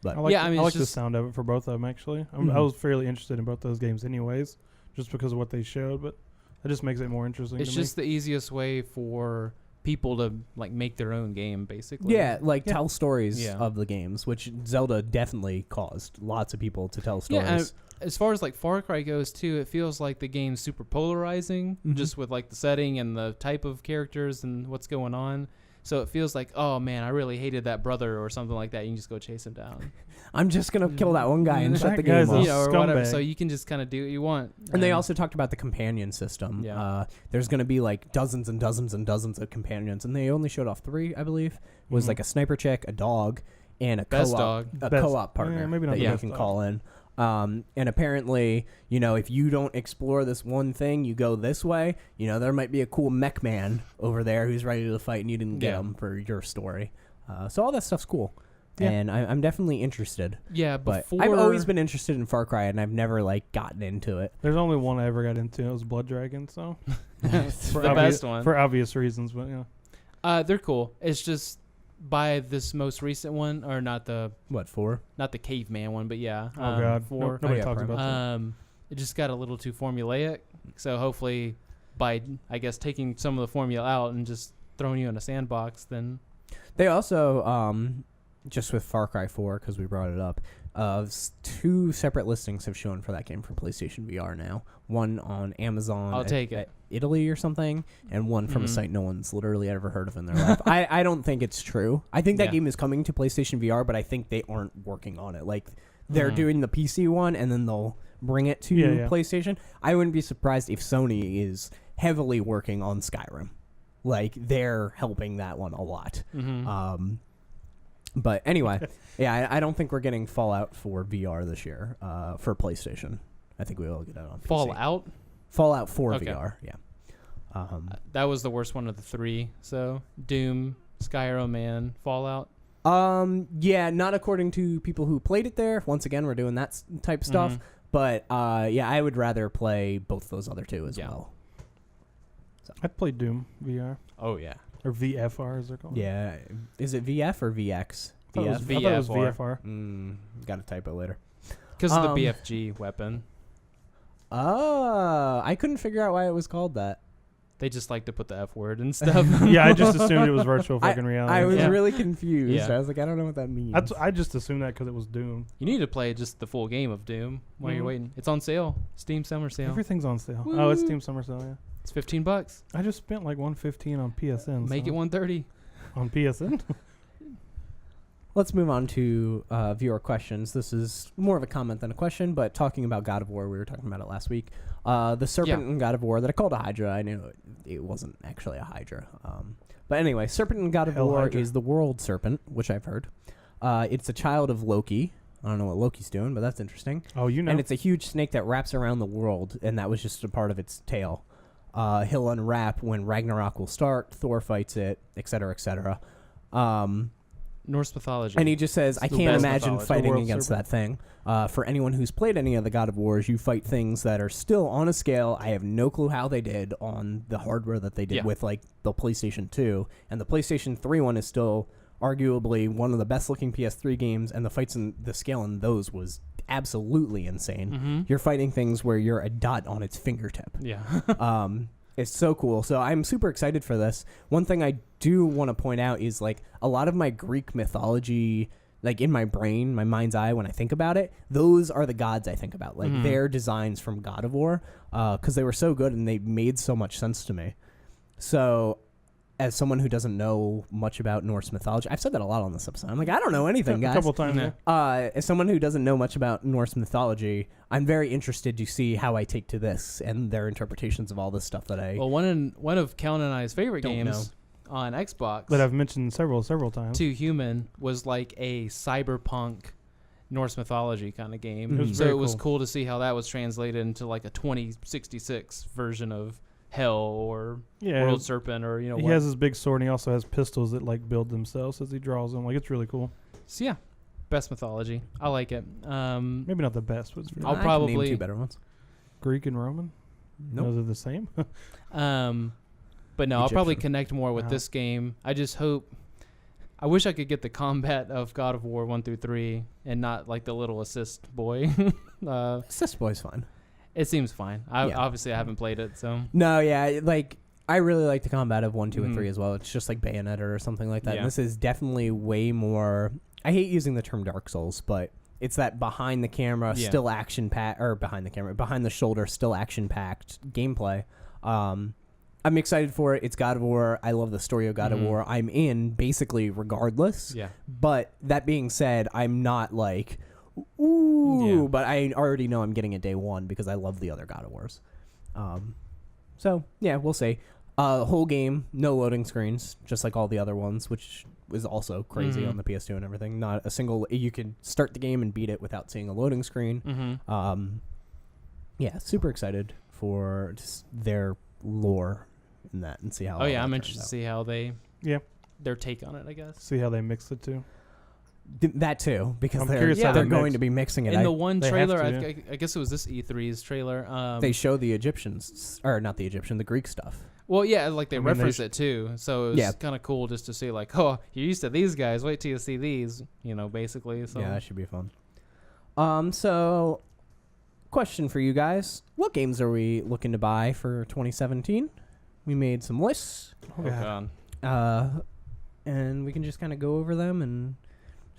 But I like, Yeah, I mean, I it's like the just- sound of it for both of them, actually. I Mhm. was fairly interested in both those games anyways, just because of what they showed, but that just makes it more interesting It's to just the easiest way for people to like make their own game, basically. yeah, like Yeah. tell stories Yeah. of the games, which Zelda definitely caused lots of people to tell stories. Yeah, and as far as like Far Cry goes too, it feels like the game's super polarizing, Mhm. just with like the setting and the type of characters and what's going on. So it feels like, oh man, I really hated that brother or something like that. You can just go chase him down. I'm just gonna kill that one guy and That shut the guy's game a off. Or whatever. scumbag. So you can just kind of do what you want. And they also talked about the companion system. Yeah. There's going to be like dozens and dozens and dozens of companions, and they only showed off 3, I believe. Was Mhm. like a sniper chick, a dog, and a Best co-op, dog. a Best- co-op partner maybe not that the you best can dog. call in. And apparently, if you don't explore this one thing, you go this way. There might be a cool mech man over there who's ready to fight, and you didn't get him for your story. So all that stuff's cool. Yeah. And I'm definitely interested. Yeah, But before I've always been interested in Far Cry, and I've never gotten into it. There's only one I ever got into. It was Blood Dragon. So it's for the best one. for obvious reasons, but yeah. They're cool. It's just by this most recent one, or not the 4? caveman one, but yeah. Oh God, 4. nobody yeah, talks Prime. about that. It just got a little too formulaic. So hopefully, by I guess taking some of the formula out and just throwing you in a sandbox, then They also, just with Far Cry 4, because we brought it up, 2 separate listings have shown for that game for PlayStation VR now. One on Amazon. I'll take it. Italy or something, and one from a Mhm. site no one's literally ever heard of in their life. I don't think it's true. I think that Yeah. game is coming to PlayStation VR, but I think they aren't working on it. They're Mhm. doing the PC one, and then they'll bring it to Yeah. PlayStation. I wouldn't be surprised if Sony is heavily working on Skyrim. They're helping that one a lot. Mhm. But anyway, I don't think we're getting Fallout for VR this year for PlayStation. I think we will get it on PC. Fallout 4 Okay. VR, yeah. That was the worst one of the 3. So Doom, Skyrim, and Fallout. Yeah, not according to people who played it there. Once again, we're doing that type stuff. Mhm. But yeah, I would rather play both those other 2 as Yeah. well. I'd play Doom VR Oh yeah. or VFR as they're called. Yeah, is it VF or VX? I thought it was VFR. VFR. Got to type it later. Because of the Um, BFG weapon. I couldn't figure out why it was called that. They just like to put the F word and stuff. Yeah, I just assumed it was virtual fucking reality. I was Yeah. really confused. Yeah. I was like, I don't know what that means. I just assumed that because it was Doom. You need to play just the full game of Doom while you're Mhm. waiting. It's on sale. Steam Summer Sale. Everything's on sale. Oh, it's Woo. Steam Summer Sale. Yeah. It's $15. I just spent like $115 on PSN. Make so- it 130. on PSN. Let's move on to viewer questions. This is more of a comment than a question, but talking about God of War, we were talking about it last week. The serpent in God of War that I called a Hydra, I knew it wasn't actually a Hydra. But anyway, serpent in God of Hell War Hydra. is the world serpent, which I've heard. It's a child of Loki. I don't know what Loki's doing, but that's interesting. Oh, you know. And it's a huge snake that wraps around the world, and that was just a part of its tail. He'll unwrap when Ragnarok will start, Thor fights it, etc., etc. Norse mythology. And he just says, I the can't best imagine mythology. fighting World against serpent. that thing. For anyone who's played any of the God of Wars, you fight things that are still on a scale. I have no clue how they did on the hardware that they did Yeah. with the PlayStation 2. And the PlayStation 3 one is still arguably one of the best looking PS3 games, and the fights and the scale in those was absolutely insane. Mm-hmm. You're fighting things where you're a dot on its fingertip. Yeah. It's so cool. So I'm super excited for this. One thing I do want to point out is a lot of my Greek mythology, in my brain, my mind's eye, when I think about it, those are the gods I think about. Mhm. Their designs from God of War, because they were so good and they made so much sense to me. So as someone who doesn't know much about Norse mythology, I've said that a lot on this episode. I'm I don't know anything, a guys. couple times. Yeah. Yeah. As someone who doesn't know much about Norse mythology, I'm very interested to see how I take to this and their interpretations of all this stuff that I Well, one of Kellen and I's favorite Don't games on Xbox, That I've mentioned several times. 2 Human, was like a cyberpunk Norse mythology kind of game. It was So very it was cool. cool to see how that was translated into a 2066 version of Hell or Yeah. World Serpent or he what. has his big sword, and he also has pistols that build themselves as he draws them. It's really cool. So yeah, best mythology. I like it. Maybe not the best, but it's I'll I can probably- name 2 better ones. Greek and Roman. Nope. No, they're the same. But no, I'll probably Egyptian. connect more with Wow. this game. I just hope. I wish I could get the combat of God of War 1 through 3 and not the little assist boy. Assist Boy's fun. It seems fine. Yeah. Obviously, I haven't played it, so No, yeah, I really like the combat of 1, 2, and Mhm. 3 as well. It's just like Bayonetta or something like that. Yeah. And this is definitely way more. I hate using the term Dark Souls, but it's that behind the camera, Yeah. still action packed, or behind the shoulder, still action packed gameplay. I'm excited for it. It's God of War. I love the story of God of War. I'm in basically regardless. Yeah. But that being said, I'm not like, ooh, Yeah. but I already know I'm getting it day one because I love the other God of Wars. So, yeah, we'll see. Whole game, no loading screens, just like all the other ones, which was also crazy on the PS2 and everything. Not a single, you can start the game and beat it without seeing a loading screen. Yeah, super excited for just their lore in that and see how. Oh yeah, I'm turns interested to out. see how they. Yeah. Their take on it, I guess. See how they mix it too. That too, because I'm they're curious how they're they going mix. to be mixing it. In the one they have trailer, to, I guess it was this E3's trailer. They show the Egyptians, or not the Egyptian, the Greek stuff. Well, yeah, like they I mean, reference it too, so it was Yeah. kind of cool just to see, like, oh, you're used to these guys. Wait till you see these, basically. So Yeah, that should be fun. So, question for you guys: what games are we looking to buy for 2017? We made some lists, oh god, and we can just kind of go over them. And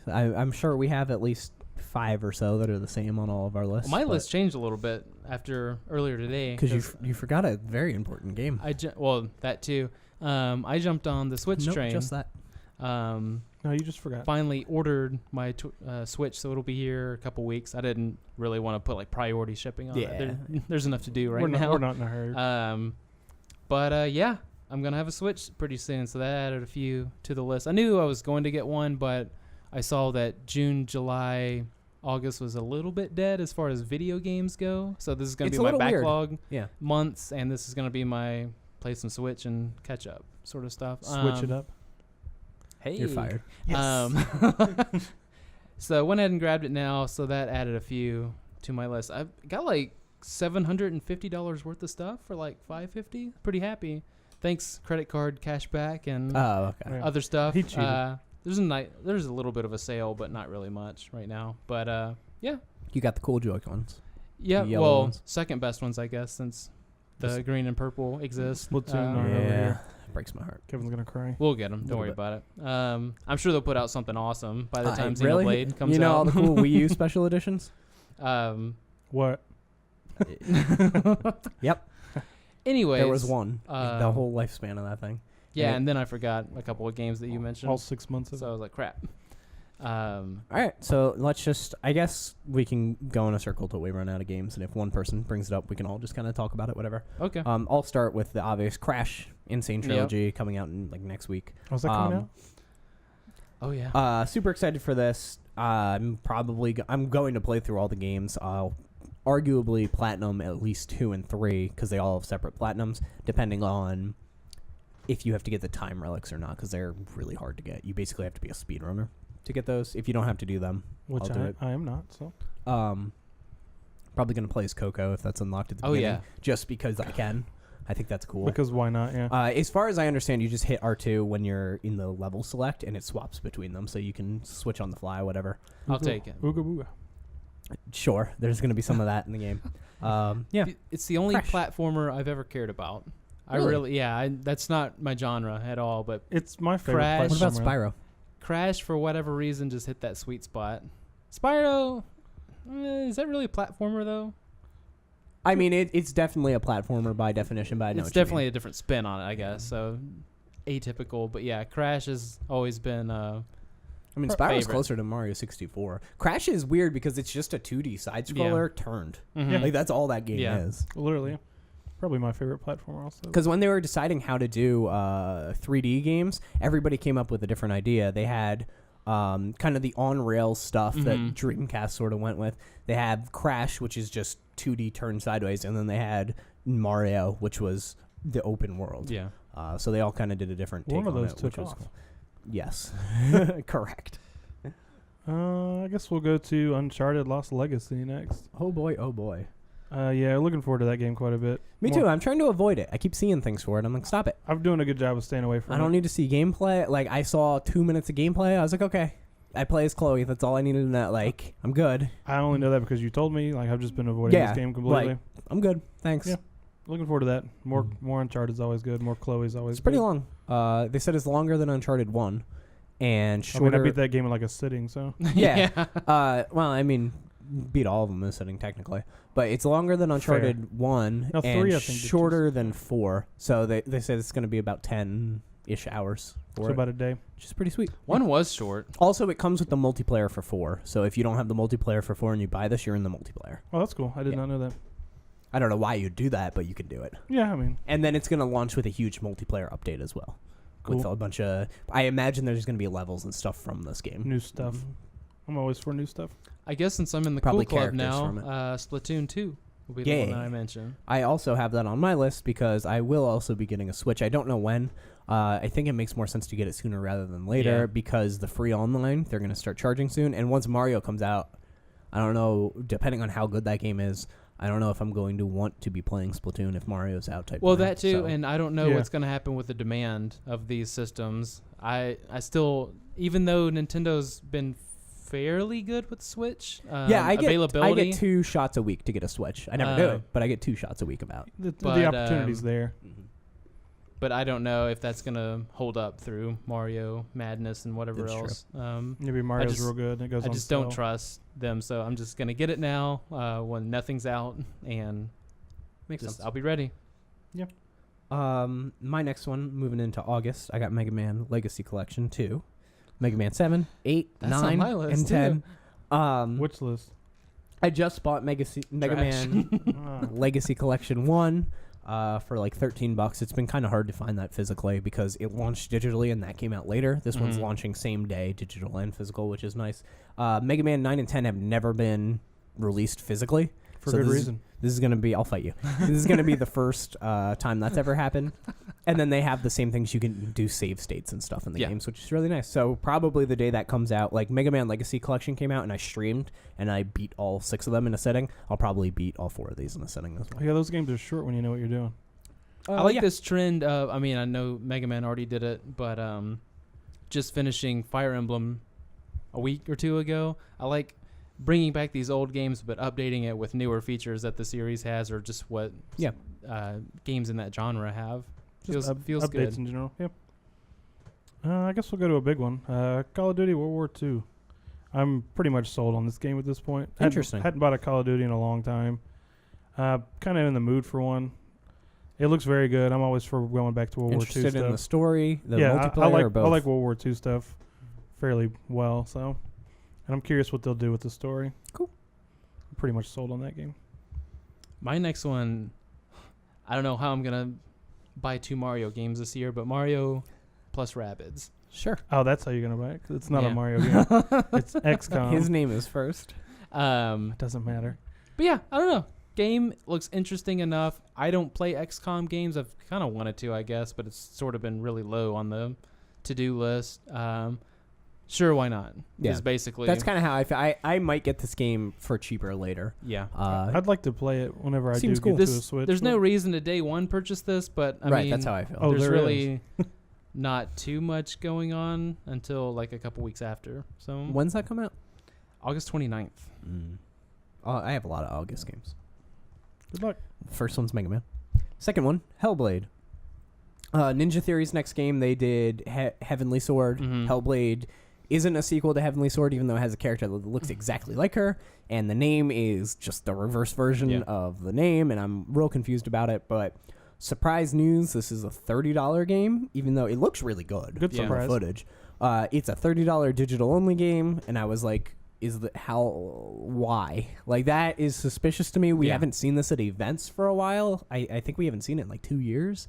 I'm sure we have at least 5 or so that are the same on all of our lists. my list changed a little bit after earlier today because you forgot a very important game. that too. I jumped on the Switch Nope, train. just that. No, you just forgot. Finally ordered my Switch, so it'll be here a couple weeks. I didn't really want to put like priority shipping on it. There's enough to do right now. We're not in a hurry. But yeah, I'm gonna have a Switch pretty soon, so that added a few to the list. I knew I was going to get one, but I saw that June, July, August was a little bit dead as far as video games go. So this is gonna It's be a my little weird. backlog months, and this is gonna be my play some Switch and catch up sort of stuff. Switch it up. Hey, You're fired. So I went ahead and grabbed it now, so that added a few to my list. I've got like $750 worth of stuff for like $550. Pretty happy. Thanks, credit card cashback and Oh, okay. Yeah. other stuff. He cheated. There's a little bit of a sale, but not really much right now. But yeah, You got the cool Joy-Cons. yeah. The yellow Well, ones. second best ones, I guess, since the green and purple exist. Splatoon are over here. breaks my heart. Kevin's gonna cry. We'll get them. Don't Little worry bit. about it. I'm sure they'll put out something awesome by the time Really? Xenoblade comes You know out. all the cool Wii U special editions? What? Yep. Anyways, There was one. The um, whole lifespan of that thing. Yeah, and and then I forgot a couple of games that you mentioned. All 6 months of So I was like, crap. All right, so let's just, I guess we can go in a circle till we run out of games, and if one person brings it up, we can all just kind of talk about it, whatever. Okay. I'll start with the obvious Crash Insane Trilogy coming out in like next week. Was that coming out? Oh yeah. Super excited for this. I'm going to play through all the games. I'll arguably platinum at least 2 and 3 because they all have separate platinums, depending on if you have to get the time relics or not, because they're really hard to get. You basically have to be a speedrunner to get those. If you don't have to do them, Which I'll do it. I am not. So Probably gonna play as Coco if that's unlocked at the Oh, beginning, yeah. just because I can. I think that's cool. because why not? Yeah. As far as I understand, you just hit R2 when you're in the level select, and it swaps between them, so you can switch on the fly, whatever. I'll take it. Ooga booga. Sure, there's gonna be some of that in the game. Yeah, It's the only Crash. platformer I've ever cared about. Really? That's not my genre at all, but It's my favorite. Crash. what about platformer. Spyro? Crash, for whatever reason, just hit that sweet spot. Spyro, is that really a platformer, though? I mean, it's definitely a platformer by definition, but I know It's what you definitely mean. a different spin on it, I guess. So atypical, but yeah, Crash has always been. I mean, Spyro's favorite. closer to Mario 64. Crash is weird because it's just a 2D side scroller turned. Mhm. Like that's all that game Yeah. is. Literally, yeah. Probably my favorite platformer also. Because when they were deciding how to do 3D games, everybody came up with a different idea. They had kind of the on-rails stuff that Mhm. Dreamcast sort of went with. They had Crash, which is just 2D turned sideways, and then they had Mario, which was the open world. Yeah. So they all kind of did a different take One of on those it, took which was off. cool. Yes, correct. I guess we'll go to Uncharted Lost Legacy next. Oh boy, oh boy. Yeah, looking forward to that game quite a bit. Me too. I'm trying to avoid it. I keep seeing things for it. I'm like, stop it. I'm doing a good job of staying away from I it. don't need to see gameplay. Like, I saw 2 minutes of gameplay. I was like, okay. I play as Chloe. That's all I needed to know. Like, I'm good. I only know that because you told me. Like, I've just been avoiding Yeah, this game completely. like, I'm good. Thanks. Yeah. Looking forward to that. More Uncharted is always good. More Chloe's always It's pretty good. long. They said it's longer than Uncharted 1. And I shorter. mean, I beat that game in like a sitting, so. Yeah. Well, I mean, beat all of them in the setting technically, but it's longer than Uncharted 1 No, and 3, I think, shorter than 4. So they said it's going to be about 10-ish hours for So it, about a day. which is pretty sweet. 1 was short. Also, it comes with the multiplayer for 4. So if you don't have the multiplayer for 4 and you buy this, you're in the multiplayer. Oh, that's cool. I did Yeah. not know that. I don't know why you'd do that, but you can do it. Yeah, I mean, And then it's going to launch with a huge multiplayer update as well. With Cool. a bunch of... I imagine there's going to be levels and stuff from this game. new stuff. Mhm. I'm always for new stuff. I guess since I'm in the Probably cool club characters now, from it. Splatoon 2 will be the Yay. one that I mentioned. I also have that on my list because I will also be getting a Switch. I don't know when. I think it makes more sense to get it sooner rather than later Yeah. because the free online, they're going to start charging soon. And once Mario comes out, I don't know, depending on how good that game is, I don't know if I'm going to want to be playing Splatoon if Mario's out type Well, thing. that too, So, and I don't know Yeah. what's going to happen with the demand of these systems. I still, even though Nintendo's been fairly good with Switch, I availability. get 2 shots a week to get a Switch. I never do it, but I get 2 shots a week about. The But, opportunity's there. But I don't know if that's going to hold up through Mario Madness and whatever That's true. else. Maybe Mario's just- real good. And it goes I on just don't sale. trust them, so I'm just going to get it now when nothing's out, and Makes just, sense. I'll be ready. My next one, moving into August, I got Mega Man Legacy Collection 2. Mega Man 7, 8, That's on 9, my list, and too. 10. Which list? I just bought Mega Trash. Man Legacy Collection 1 for like $13. It's been kind of hard to find that physically because it launched digitally and that came out later. This one's Mhm. launching same day, digital and physical, which is nice. Mega Man 9 and 10 have never been released physically. For So good this is- reason. This is going to be, I'll fight you. This is going to be the first time that's ever happened. And then they have the same things. You can do save states and stuff in the Yeah. games, which is really nice. So probably the day that comes out, like Mega Man Legacy Collection came out and I streamed and I beat all 6 of them in a setting. I'll probably beat all 4 of these in a setting as well. Yeah, those games are short when you know what you're doing. I like this trend of, I mean, I know Mega Man already did it, but just finishing Fire Emblem a week or 2 ago, I like bringing back these old games but updating it with newer features that the series has or just what games in that genre have. Just Feels updates good. in general. Yep. I guess we'll go to a big one. Call of Duty World War II. I'm pretty much sold on this game at this point. Interesting. Hadn't bought a Call of Duty in a long time. Kind of in the mood for one. It looks very good. I'm always for going back to World War II Interested in stuff. the story, the yeah, multiplayer, I like or both? I like World War II stuff fairly well. So, and I'm curious what they'll do with the story. Cool. I'm pretty much sold on that game. My next one, I don't know how I'm going to buy 2 Mario games this year, but Mario plus Rabbids. Sure. Oh, that's how you're gonna buy it. 'Cause it's not Yeah. a Mario game. It's XCOM. His name is first. It doesn't matter. But yeah, I don't know. Game looks interesting enough. I don't play XCOM games. I've kind of wanted to, I guess, but it's sort of been really low on the to-do list. Sure, why not? Yeah. Is basically That's kind of how I feel. I might get this game for cheaper later. yeah. I'd like to play it whenever I do seems get cool. to a This, Switch. there's but- no reason to day one purchase this, but I right, mean, that's how I feel. Oh, there's there really not too much going on until like a couple weeks after. So When's that come out? August 29th. I have a lot of August games. Good luck. First one's Mega Man. Second one, Hellblade. Ninja Theory's next game, they did Heavenly Sword. Mhm. Hellblade isn't a sequel to Heavenly Sword, even though it has a character that looks exactly like her, and the name is just the reverse version Yeah. of the name, and I'm real confused about it, but surprise news, this is a $30 game, even though it looks really good. Good Yeah. from the surprise. footage. It's a $30 digital-only game, and I was like, why? Like, that is suspicious to me. We Yeah. haven't seen this at events for a while. I think we haven't seen it in like 2 years.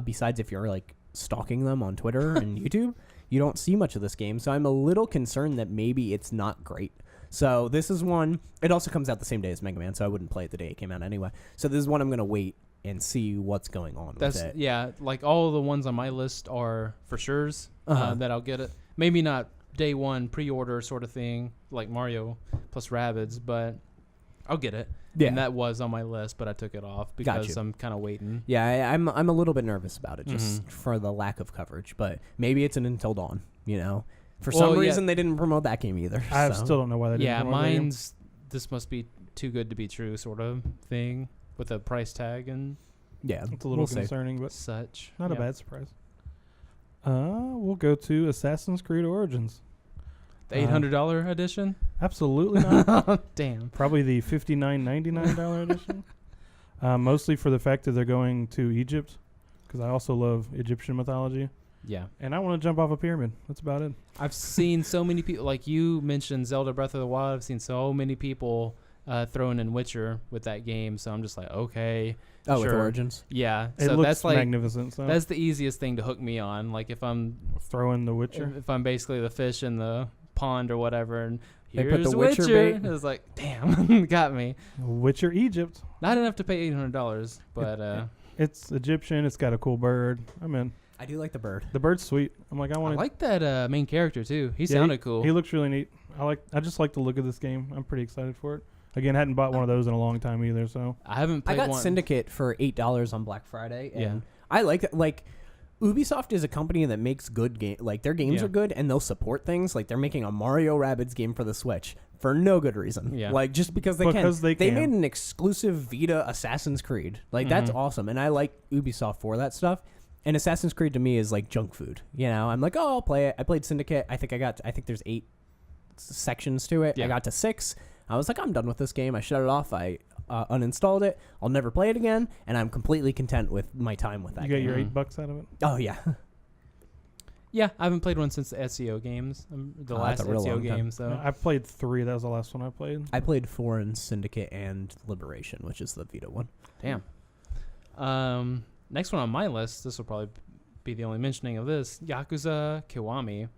Besides if you're like stalking them on Twitter and YouTube, you don't see much of this game. So I'm a little concerned that maybe it's not great. So this is one, it also comes out the same day as Mega Man, so I wouldn't play it the day it came out anyway. So this is one I'm going to wait and see what's going on That's with it. yeah. Like all the ones on my list are for sure's that I'll get it. Maybe not day one pre-order sort of thing like Mario plus Rabbids, but I'll get it. Yeah. And that was on my list, but I took it off Got because you. I'm kind of waiting. Yeah, I'm a little bit nervous about it just Mhm. for the lack of coverage, but maybe it's an Until Dawn, you know. For Well, some yeah. reason they didn't promote that game either. I so. still don't know why they didn't. Yeah, promote that game. mine's this must be too good to be true sort of thing with a price tag and Yeah, It's a little we'll see. concerning, but such. not a Yeah. bad surprise. We'll go to Assassin's Creed Origins. The $800 edition? Absolutely not. Damn. Probably the $59.99 edition. Mostly for the fact that they're going to Egypt, because I also love Egyptian mythology. Yeah. And I want to jump off a pyramid. That's about it. I've seen so many people, like you mentioned Zelda Breath of the Wild. I've seen so many people throwing in Witcher with that game. So I'm just like, okay. Oh, sure. with Origins? Yeah. It So looks that's like, magnificent. So that's the easiest thing to hook me on. Like if I'm throw in the Witcher. if I'm basically the fish in the pond or whatever, and They here's put the Witcher Witcher. bait. It was like, damn, got me. Witcher Egypt. Not enough to pay $800, but It's Egyptian. It's got a cool bird. I'm in. I do like the bird. The bird's sweet. I'm like, I I want to. like that main character too. He sounded cool. He looks really neat. I just like the look of this game. I'm pretty excited for it. Again, hadn't bought one of those in a long time either. So I haven't I played got one. Syndicate for $8 on Black Friday, and Yeah. I like that. Like, Ubisoft is a company that makes good game. Like, their games Yeah. are good, and they'll support things. Like, they're making a Mario Rabbids game for the Switch for no good reason. Yeah. Like, just because they Because can. they can. made an exclusive Vita Assassin's Creed. Like, that's Mhm. awesome, and I like Ubisoft for that stuff. And Assassin's Creed to me is like junk food. You know, I'm like, oh, I'll play it. I played Syndicate. I think there's 8 sections to it. Yeah. I got to 6. I was like, I'm done with this game. I shut it off. I uninstalled it. I'll never play it again, and I'm completely content with my time with that you got game. your Mhm. $8 out of it. Oh yeah. Yeah, I haven't played one since the SEO games. The Oh, last that's a real SEO long time. game. So I played 3. That was the last one I played. I played 4 in Syndicate and Liberation, which is the Vita one. damn. Next one on my list. This will probably be the only mentioning of this. Yakuza Kiwami.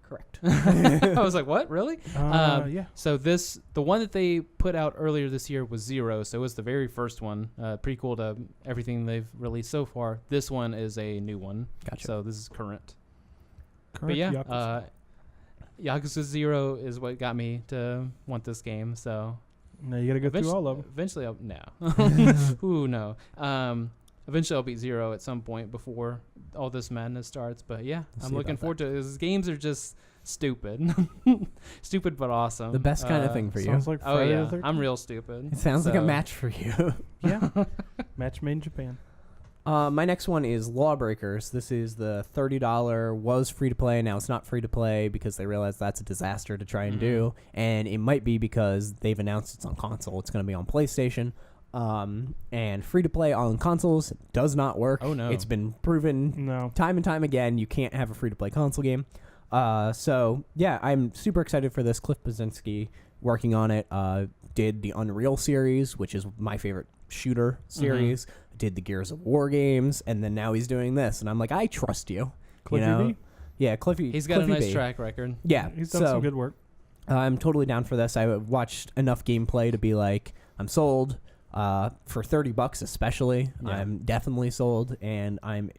Correct. I was like, what? Really? Yeah. So the one that they put out earlier this year was 0. So it was the very first one. Prequel to everything they've released so far. This one is a new one. Gotcha. So this is current. Correct. But yeah, Yakuza. Yakuza 0 is what got me to want this game. So Now you got to go through all of them. eventually, Ooh, no. Eventually, I'll beat 0 at some point before all this madness starts. But yeah, We'll I'm see looking about forward to it. These games are just stupid. Stupid but awesome. The best kind of thing for you. Sounds like Oh, Friday yeah. the 13th. I'm real stupid. It sounds like a So- match for you. Yeah. Match made in Japan. My next one is Lawbreakers. This is the $30, was free to play. Now it's not free to play because they realize that's a disaster to try and do. And it might be because they've announced it's on console. It's going to be on PlayStation. And free to play on consoles does not work. Oh, no. It's been proven No. time and time again. You can't have a free to play console game. So yeah, I'm super excited for this. Cliff Bleszinski working on it. Did the Unreal series, which is my favorite shooter series. Did the Gears of War games, and then now he's doing this, and I'm like, I trust you. Cliffy you know? B? Yeah, Cliffy. He's got Cliffy a nice B. track record. Yeah, He's done so some good work. I'm totally down for this. I watched enough gameplay to be like, I'm sold. For $30 especially, Yeah. I'm definitely sold, and I'm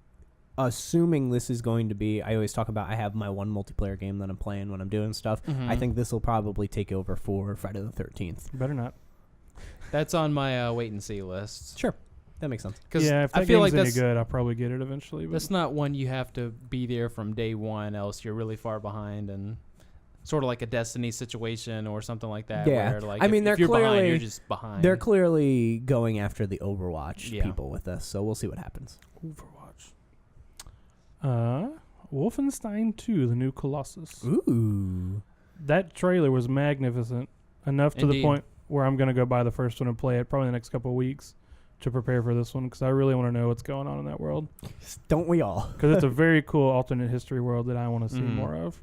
assuming this is going to be. I always talk about I have my one multiplayer game that I'm playing when I'm doing stuff. I think this will probably take over for Friday the 13th. Better not. That's on my wait and see list. Sure, that makes sense. Because Yeah, if that I feel game's like any that's good, I'll probably get it eventually. But that's not one you have to be there from day one, else you're really far behind, and sort of like a Destiny situation or something like that. Yeah. Where, like, I mean, if they're you're behind, clearly- you're just behind. They're clearly going after the Overwatch Yeah. people with this, so we'll see what happens. Overwatch. Wolfenstein 2, the new Colossus. Ooh. That trailer was magnificent, enough to the Indeed. point where I'm going to go buy the first one and play it probably the next couple of weeks to prepare for this one, because I really want to know what's going on in that world. Don't we all? Because it's a very cool alternate history world that I want to see Mhm. more of.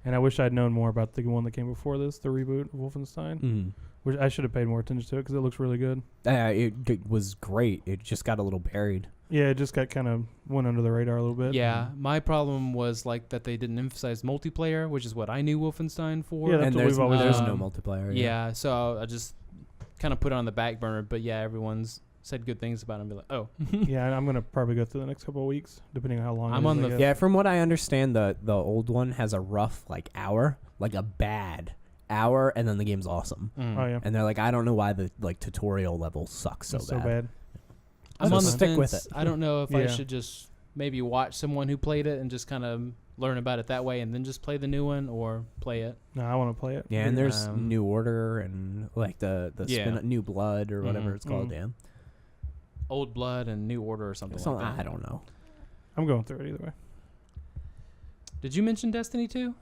And I wish I'd known more about the one that came before this, the reboot of Wolfenstein, which I should have paid more attention to it because it looks really good. It was great. It just got a little buried. Yeah, it just got kind of went under the radar a little bit. Yeah, my problem was like that they didn't emphasize multiplayer, which is what I knew Wolfenstein for. Yeah, that's And what there's, we've always there's done. no multiplayer. Yeah, so I just kind of put it on the back burner. But yeah, everyone's said good things about it and be like, oh. Yeah, I'm going to probably go through the next couple of weeks, depending on how long I'm it is, on I the- guess. Yeah, from what I understand, the old one has a rough hour, like a bad hour, and then the game's awesome. Oh, yeah. And they're like, I don't know why the tutorial level sucks so It's bad. I'm So on the stick fence. with it. I don't know if I Yeah. should just maybe watch someone who played it and just kind of learn about it that way and then just play the new one or play it. No, I want to play it. Yeah, and there's Um, New Order and like the Yeah. New Blood or whatever Mhm. it's called. Mhm. Yeah, Old Blood and New Order or something so, like that. I don't know. I'm going through it either way. Did you mention Destiny 2?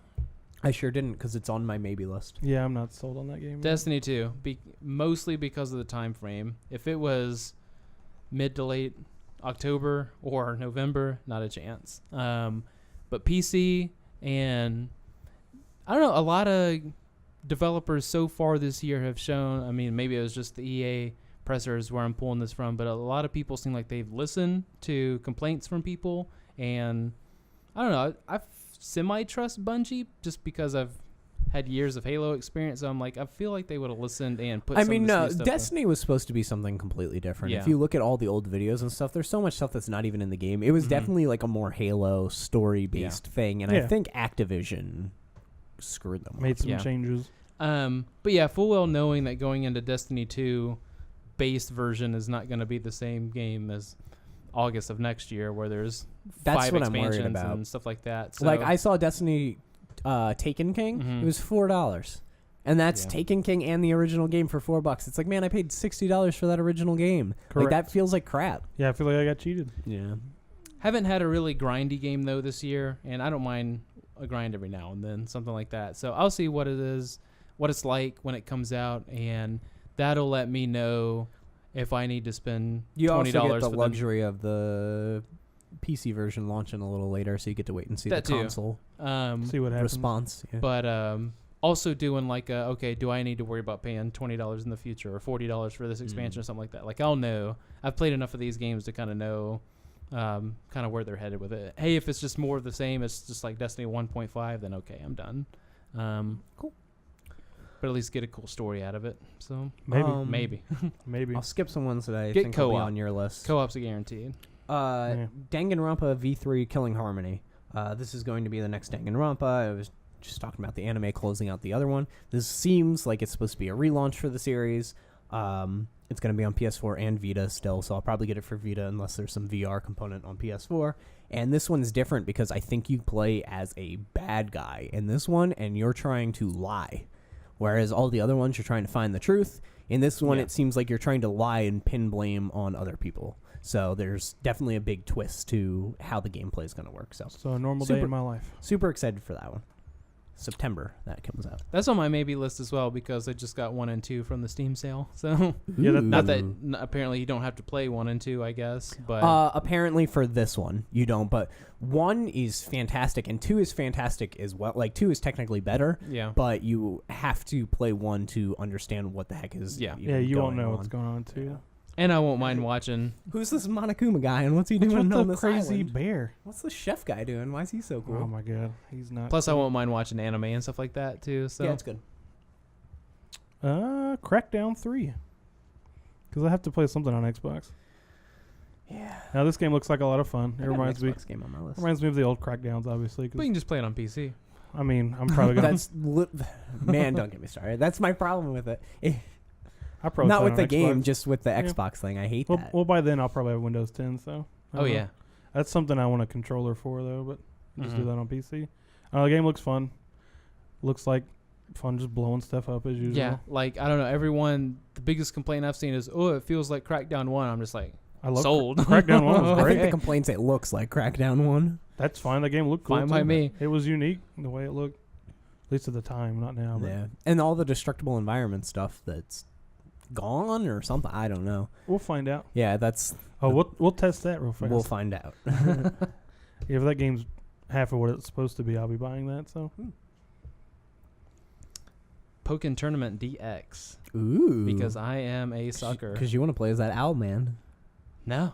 I sure didn't because it's on my maybe list. Yeah, I'm not sold on that game. Destiny 2, mostly because of the time frame. If it was mid to late October or November, not a chance. But PC and I don't know, a lot of developers so far this year have shown, I mean, maybe it was just the EA pressers where I'm pulling this from, but a lot of people seem like they've listened to complaints from people, and I don't know, I semi-trust Bungie just because I've had years of Halo experience, so I'm like, I feel like they would have listened and put I some mean, of this no, new stuff Destiny was supposed to be something completely different. Yeah. If you look at all the old videos and stuff, there's so much stuff that's not even in the game. It was definitely like a more Halo story-based thing, and I think Activision screwed them. Made some changes. But yeah, full well knowing that going into Destiny 2 base version is not going to be the same game as August of next year, where there's That's 5 what I'm worried expansions about. and stuff like that. So, Like, I saw Destiny Taken King. Mhm. It was $4. And that's Yeah. Taken King and the original game for $4. It's like, man, I paid $60 for that original game. Correct. Like, that feels like crap. Yeah, I feel like I got cheated. Yeah. haven't had a really grindy game though this year, and I don't mind a grind every now and then, something like that. So I'll see what it is, what it's like when it comes out, and that'll let me know if I need to spend You $20 also get the for luxury of the PC version launching a little later, so you get to wait and see That the too. console See what happens. response. Yeah. But also doing like okay, do I need to worry about paying $20 in the future or $40 for this expansion or something like that? Like, I'll know. I've played enough of these games to kind of know kind of where they're headed with it. Hey, if it's just more of the same, it's just like Destiny 1.5, then okay, I'm done. Cool. But at least get a cool story out of it. So Maybe. maybe Maybe. I'll skip some ones that I Get think will be co-op. on your list. co-ops are guaranteed. Danganronpa V3 Killing Harmony. This is going to be the next Danganronpa. I was just talking about the anime closing out the other one. This seems like it's supposed to be a relaunch for the series. It's going to be on PS4 and Vita still, so I'll probably get it for Vita unless there's some VR component on PS4. And this one's different because I think you play as a bad guy in this one, and you're trying to lie. Whereas all the other ones, you're trying to find the truth. In this one, it seems like you're trying to lie and pin blame on other people. So there's definitely a big twist to how the gameplay is going to work. So a normal day in my life. super excited for that one. September that comes out. That's on my maybe list as well because I just got 1 and 2 from the Steam sale. So Yeah, not that apparently you don't have to play 1 and 2, I guess. But apparently for this one you don't. But 1 is fantastic and 2 is fantastic as well. Like 2 is technically better. yeah, But you have to play 1 to understand what the heck is. Yeah. Yeah, you won't know on. what's going on too. and I won't mind watching. Who's this Monokuma guy and what's he What's doing with on the this crazy island? bear? What's the chef guy doing? Why is he so cool? Oh my god, he's not. Plus, I won't mind watching anime and stuff like that too. So Yeah, it's good. Crackdown 3. Because I have to play something on Xbox. Yeah. Now this game looks like a lot of fun. I It got an reminds me. Xbox game on my list. Reminds me of the old Crackdowns, obviously. 'Cause, we can just play it on PC. I mean, I'm probably gonna. Man, don't get me started. That's my problem with it. I probably Not play with on the Xbox. game, just with the Yeah. Xbox thing. I hate Well, that. well, by then I'll probably have Windows 10. So. I Oh don't know. yeah, That's something I want a controller for though, but just do Mhm. that on PC. The game looks fun. Looks like fun, just blowing stuff up as usual. yeah. Like I don't know. Everyone, the biggest complaint I've seen is, oh, it feels like Crackdown 1. I'm just like, I love sold. Crackdown 1 was I great. think the complaints it looks like Crackdown 1. That's fine. The game looked cool. Fine by too. me. It was unique the way it looked, at least at the time. Not now. But Yeah. And all the destructible environment stuff that's gone or something. I don't know. we'll find out. Yeah, that's. Oh, we'll test that real fast. We'll find out. If that game's half of what it's supposed to be, I'll be buying that. So Pokken Tournament DX Ooh. because I am a sucker. Because you want to play as that owl man. No.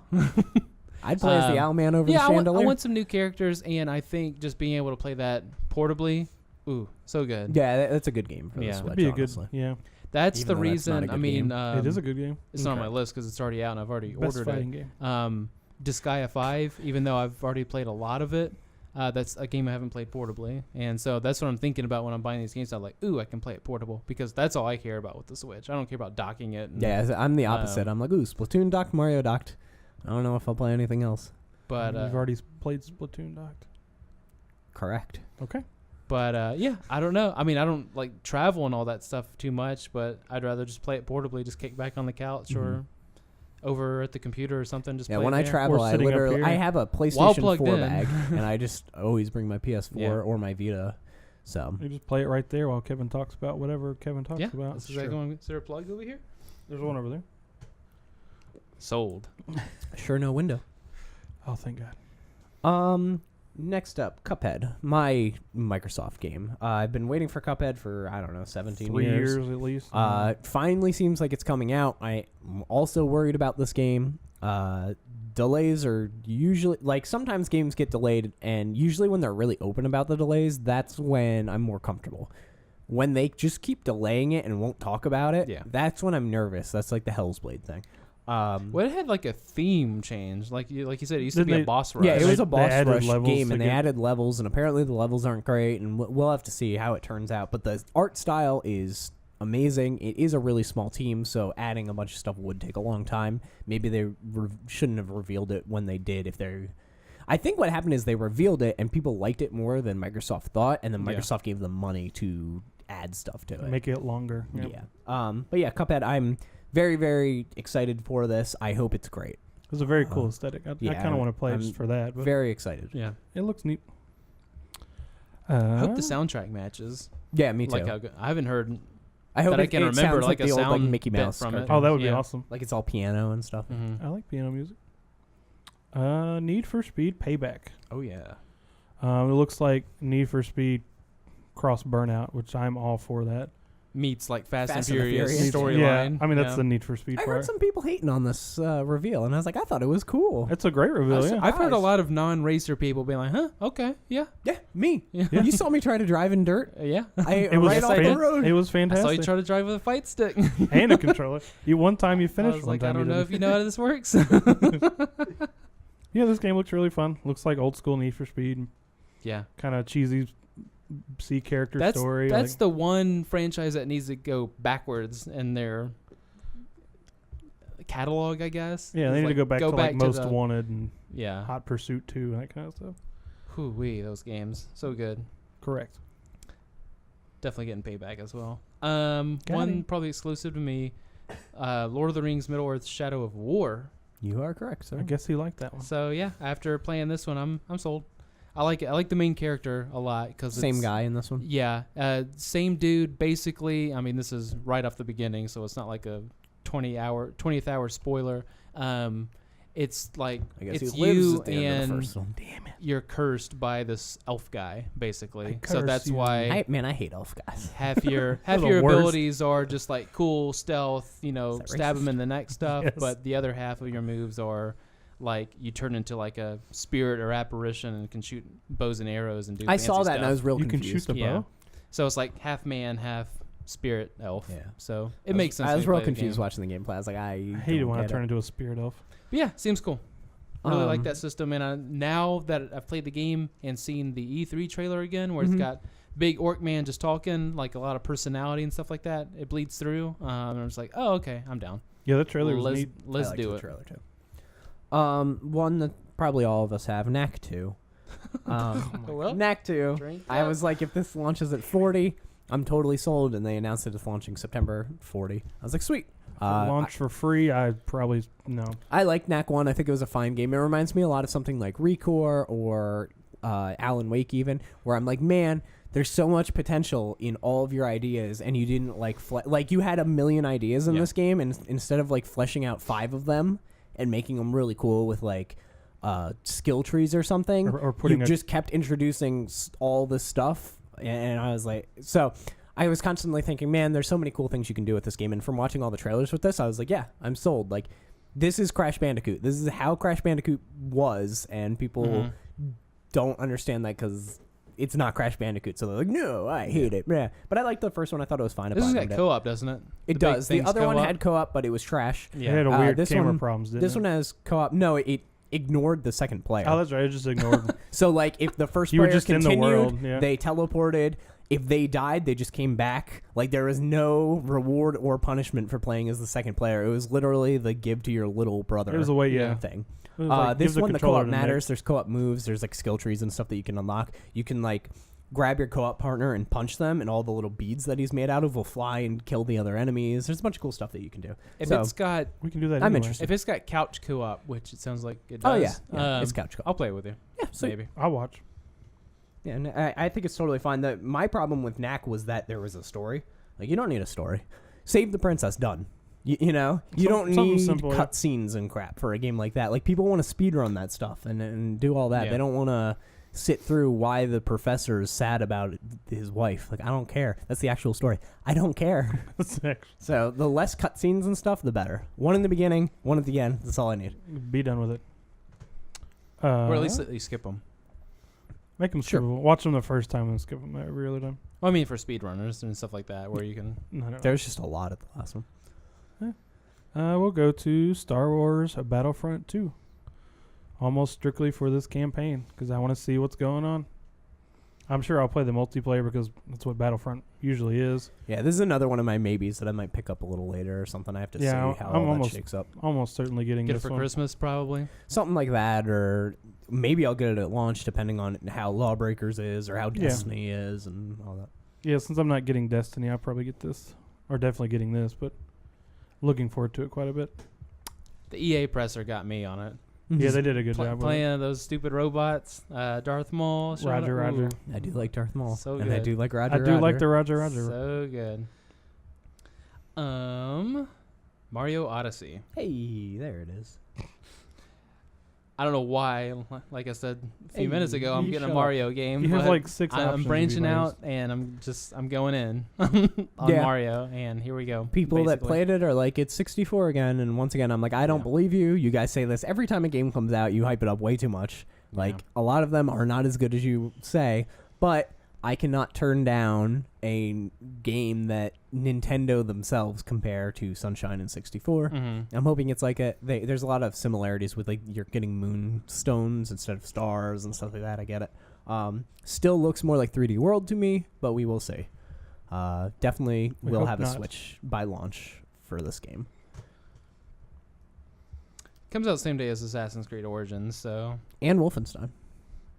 I'd play as the owl man over the I chandelier. want some new characters, and I think just being able to play that portably, ooh, so good. Yeah, that's a good game for the Yeah. Switch, it'd be a good. honestly. Yeah, That's Even the though that's not a reason. good I mean, game. it is a good game. It's not on Okay. my list because it's already out and I've already Best ordered fighting it. game. Disgaea 5, even though I've already played a lot of it, that's a game I haven't played portably, and so that's what I'm thinking about when I'm buying these games. I'm like, ooh, I can play it portable because that's all I care about with the Switch. I don't care about docking it. And, Yeah, I'm the opposite. I'm like, ooh, Splatoon docked, Mario docked. I don't know if I'll play anything else. but You've already played Splatoon docked. Correct. Okay. But yeah, I don't know. I mean, I don't like travel and all that stuff too much, but I'd rather just play it portably, just kick back on the couch or over at the computer or something. Just Yeah, play when it I there. travel, Or I sitting up literally here. I have a While PlayStation plugged 4 in. bag, and I just always bring my PS4 Yeah. or my Vita. So You just play it right there while Kevin talks about whatever Kevin talks Yeah. about. Is there a plug over here? There's one over there. Sold. sure, no window. Oh, thank God. Next up, Cuphead, my Microsoft game. I've been waiting for Cuphead for, I don't know, 17 3 years. years at least. Finally seems like it's coming out. I'm also worried about this game. Delays are usually, like, sometimes games get delayed, and usually when they're really open about the delays, that's when I'm more comfortable. When they just keep delaying it and won't talk about it, that's when I'm nervous. That's like the Hell's Blade thing. Well, it had like a theme change. Like you said, it used to be a boss rush. Yeah, it was a They boss added rush levels game, to and they get- added levels, and apparently the levels aren't great, and we'll have to see how it turns out. But the art style is amazing. It is a really small team, so adding a bunch of stuff would take a long time. Maybe they shouldn't have revealed it when they did. I think what happened is they revealed it, and people liked it more than Microsoft thought, and then Microsoft gave them money to add stuff to it. Make it longer. Yep. Yeah. But yeah, Cuphead, I'm very, very excited for this. I hope it's great. It's a very cool aesthetic. I kind of want to play I'm just for that. But very excited. Yeah. it looks neat. I hope the soundtrack matches. Yeah, me too. Like how good. I haven't heard. I hope that I it can remember sounds like a the old, sound Mickey bit Mouse from it. cartoon. Oh, that would be Yeah. awesome. Like it's all piano and stuff. Mm-hmm. I like piano music. Need for Speed Payback. Oh yeah. It looks like Need for Speed cross Burnout, which I'm all for that. Meets like Fast and Fast and the Furious Furious. storyline. Yeah, I mean that's the Need for Speed I part. heard some people hating on this reveal, and I was like, I thought it was cool. It's a great reveal. Yeah. I've heard a Nice. lot of non-racer people being like, "Huh, okay, yeah, Yeah, me. yeah, You saw me try to drive in dirt. yeah." I It was right off the road. It was I fantastic. saw you try to drive with a fight stick. and a controller. One time you I finished. was One like, I time don't you know if didn't. you know how this works. Yeah, this game looks really fun. Looks like old school Need for Speed. Yeah, Kind of cheesy C character that's story. that's like, the one franchise that needs to go backwards in their catalog, I guess. yeah, they It's need to go back to like Most the- Wanted and Yeah. Hot Pursuit 2 and that kind of stuff. Whew-wee, those games so good. Correct. Definitely getting payback as well. Got One him. probably exclusive to me, Lord of the Rings: Middle Earth: Shadow of War. You are correct, sir. I guess he liked that one. So yeah, after playing this one, I'm sold. I like it. I like the main character a lot because Same guy in this one. Yeah, same dude. Basically, I mean, this is right off the beginning, so it's not like a 20th hour spoiler. It's like I guess it's he lives you at the end of the and first one. Damn it. you're cursed by this elf guy, basically. I So curse that's you. why I hate elf guys. half your They're the worst. abilities are just like cool stealth, Is that stab him racist? in the neck stuff, Yes. but the other half of your moves are like you turn into like a spirit or apparition and can shoot bows and arrows and do I fancy saw that stuff. and I was real You can confused. shoot the Yeah. bow. So it's like half man, half spirit elf. Yeah. So it makes sense. I when was you real play the confused game. watching the gameplay. I was like, I hate it don't when I get turn into a spirit elf. But yeah, seems cool. Really like Um, that system. And now that I've played the game and seen the E3 trailer again, where it's Mhm. got big orc man just talking, like a lot of personality and stuff like that, it bleeds through. And I was like, oh, okay, I'm down. Yeah, that trailer was let's neat. let's I liked do the it. trailer too. One that probably all of us have, Knack 2. Well, Knack 2. drink I up. was like, if this launches at 40, I'm totally sold. And they announced it is launching September 40. I was like, sweet. Launch for free, I'd probably no. I like Knack 1. I think it was a fine game. It reminds me a lot of something like Recore or Alan Wake even, where I'm like, man, there's so much potential in all of your ideas, and you didn't like you had a million ideas in Yeah. this game, and instead of like fleshing out 5 of them and making them really cool with like skill trees or something, Or putting you a- just kept introducing all this stuff, and I was like, so I was constantly thinking, man, there's so many cool things you can do with this game, and from watching all the trailers with this, I was like, yeah, I'm sold. Like, this is Crash Bandicoot. This is how Crash Bandicoot was, and people Mhm. don't understand that because it's not Crash Bandicoot, so they're like, no, I hate it. Yeah, but I liked the first one. I thought it was fine. This has About got co-op, doesn't it? It big does. The things other one co-op? had co-op, but it was trash. It had a Yeah. weird this camera one- problems, didn't This it? one has co-op. No, it ignored the second player. Oh, that's right. I just ignored them. So, like, if the first You were player just in the continued, world, yeah. they teleported. If they died, they just came back. Like, there was no reward or punishment for playing as the second player. It was literally the give to your little brother It was a way, Yeah. yeah. thing. It was like, give This the one, the controller co-op to Nick. matters. There's co-op moves. There's, like, skill trees and stuff that you can unlock. You can, like, grab your co-op partner and punch them, and all the little beads that he's made out of will fly and kill the other enemies. There's a bunch of cool stuff that you can do. If So- it's got We can do that. I'm anyway. interested. if it's got couch co-op, which it sounds like it Oh, does. yeah. It's couch co-op. I'll play with you. Yeah, sweet. Maybe. I'll watch. Yeah, and I think it's totally fine. My problem with Knack was that there was a story. Like, you don't need a story. Save the princess, done. You know? You don't need cutscenes and crap for a game like that. Like, people want to speedrun that stuff and do all that. Yeah. They don't want to sit through why the professor is sad about his wife. Like, I don't care. That's the actual story. I don't care. So the less cutscenes and stuff, the better. One in the beginning, one at the end. That's all I need. Be done with it. Or at least you skip them. Make them skippable. Watch them the first time and skip them every other time. Well, I mean, for speedrunners and stuff like that, where you can... There's just a lot at the last one. We'll go to Star Wars Battlefront 2. Almost strictly for this campaign, because I want to see what's going on. I'm sure I'll play the multiplayer because that's what Battlefront usually is. Yeah, this is another one of my maybes that I might pick up a little later or something. I have to see how all that shakes up. Almost certainly getting Get it this for one. Christmas, probably. Something like that, or maybe I'll get it at launch, depending on how Lawbreakers is or how Destiny is and all that. Yeah, since I'm not getting Destiny, I'll probably get this. Or definitely getting this, but looking forward to it quite a bit. The EA presser got me on it. Yeah, they did a good job with it. Playing those stupid robots, Darth Maul. Roger. I do like Darth Maul. So and good. I do like Roger. I do like the Roger. So good. Mario Odyssey. Hey, there it is. I don't know why. Like I said a few minutes ago, I'm getting a shut Mario game. You have but like 6 options. I'm branching out, and I'm going in on Mario, and here we go. People that played it are like, it's 64 again, and once again, I'm like, I don't believe you. You guys say this every time a game comes out. You hype it up way too much. Like, a lot of them are not as good as you say, but I cannot turn down a game that Nintendo themselves compare to Sunshine and 64. Mm-hmm. I'm hoping it's like there's a lot of similarities with, like, you're getting moonstones instead of stars and stuff like that. I get it. Still looks more like 3D World to me, but we will see. Definitely will have a Switch by launch for this game. Comes out same day as Assassin's Creed Origins, so. And Wolfenstein.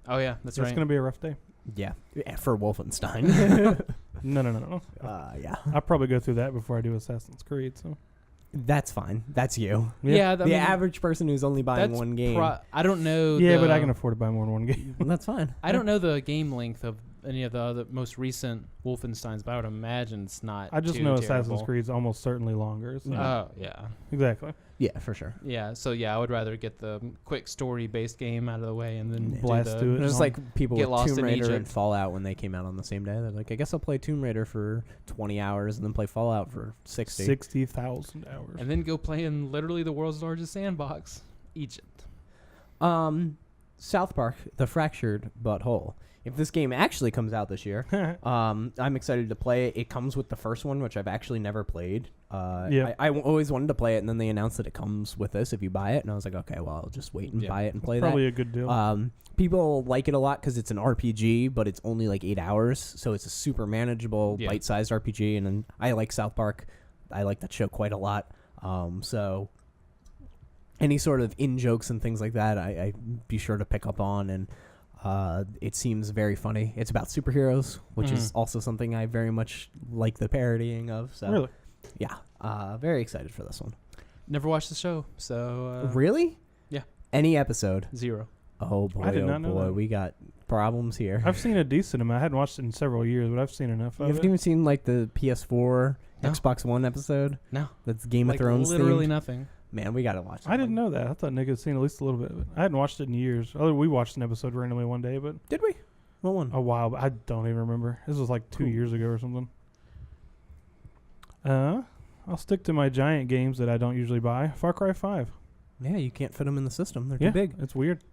Oh yeah, that's right. It's gonna be a rough day. Yeah, for Wolfenstein. No. Yeah. I'll probably go through that before I do Assassin's Creed. So that's fine. That's you. Yeah, the average person who's only buying one game. I don't know. Yeah, but I can afford to buy more than one game. That's fine. I don't know the game length of any of the other most recent Wolfensteins, but I would imagine it's not. I just know Assassin's Creed's almost certainly longer. So. Oh yeah. Exactly. Yeah, for sure. Yeah, so I would rather get the quick story-based game out of the way and then blast to it. There's like people get with lost Tomb in Raider Egypt. and Fallout when they came out on the same day. They're like, I guess I'll play Tomb Raider for 20 hours and then play Fallout for 60. 60,000 hours. And then go play in literally the world's largest sandbox, Egypt. South Park, The Fractured Butthole. If this game actually comes out this year, I'm excited to play it. It comes with the first one, which I've actually never played. I always wanted to play it, and then they announced that it comes with this if you buy it. And I was like, okay, well, I'll just wait and buy it and play Probably that. a good deal. People like it a lot because it's an RPG, but it's only like 8 hours. So it's a super manageable, bite-sized RPG. And then I like South Park. I like that show quite a lot. So any sort of in-jokes and things like that, I'd be sure to pick up on. And it seems very funny. It's about superheroes, which is also something I very much like the parodying of. So, really? Yeah. Very excited for this one. Never watched the show, so. Really? Yeah. Any episode? 0. Oh, boy. I did not know that. We got problems here. I've seen a decent amount. I hadn't watched it in several years, but I've seen enough You of haven't it. even seen like the PS4, No. Xbox One episode? No. That's Game of Like Thrones literally themed? nothing. Man, we got to watch it. I didn't know that. I thought Nick had seen at least a little bit of it. I hadn't watched it in years. We watched an episode randomly one day, but Did we? What one? a while. But I don't even remember. This was like 2 years ago or something. I'll stick to my giant games that I don't usually buy. Far Cry 5. Yeah, you can't fit them in the system. They're Yeah, too big. it's weird.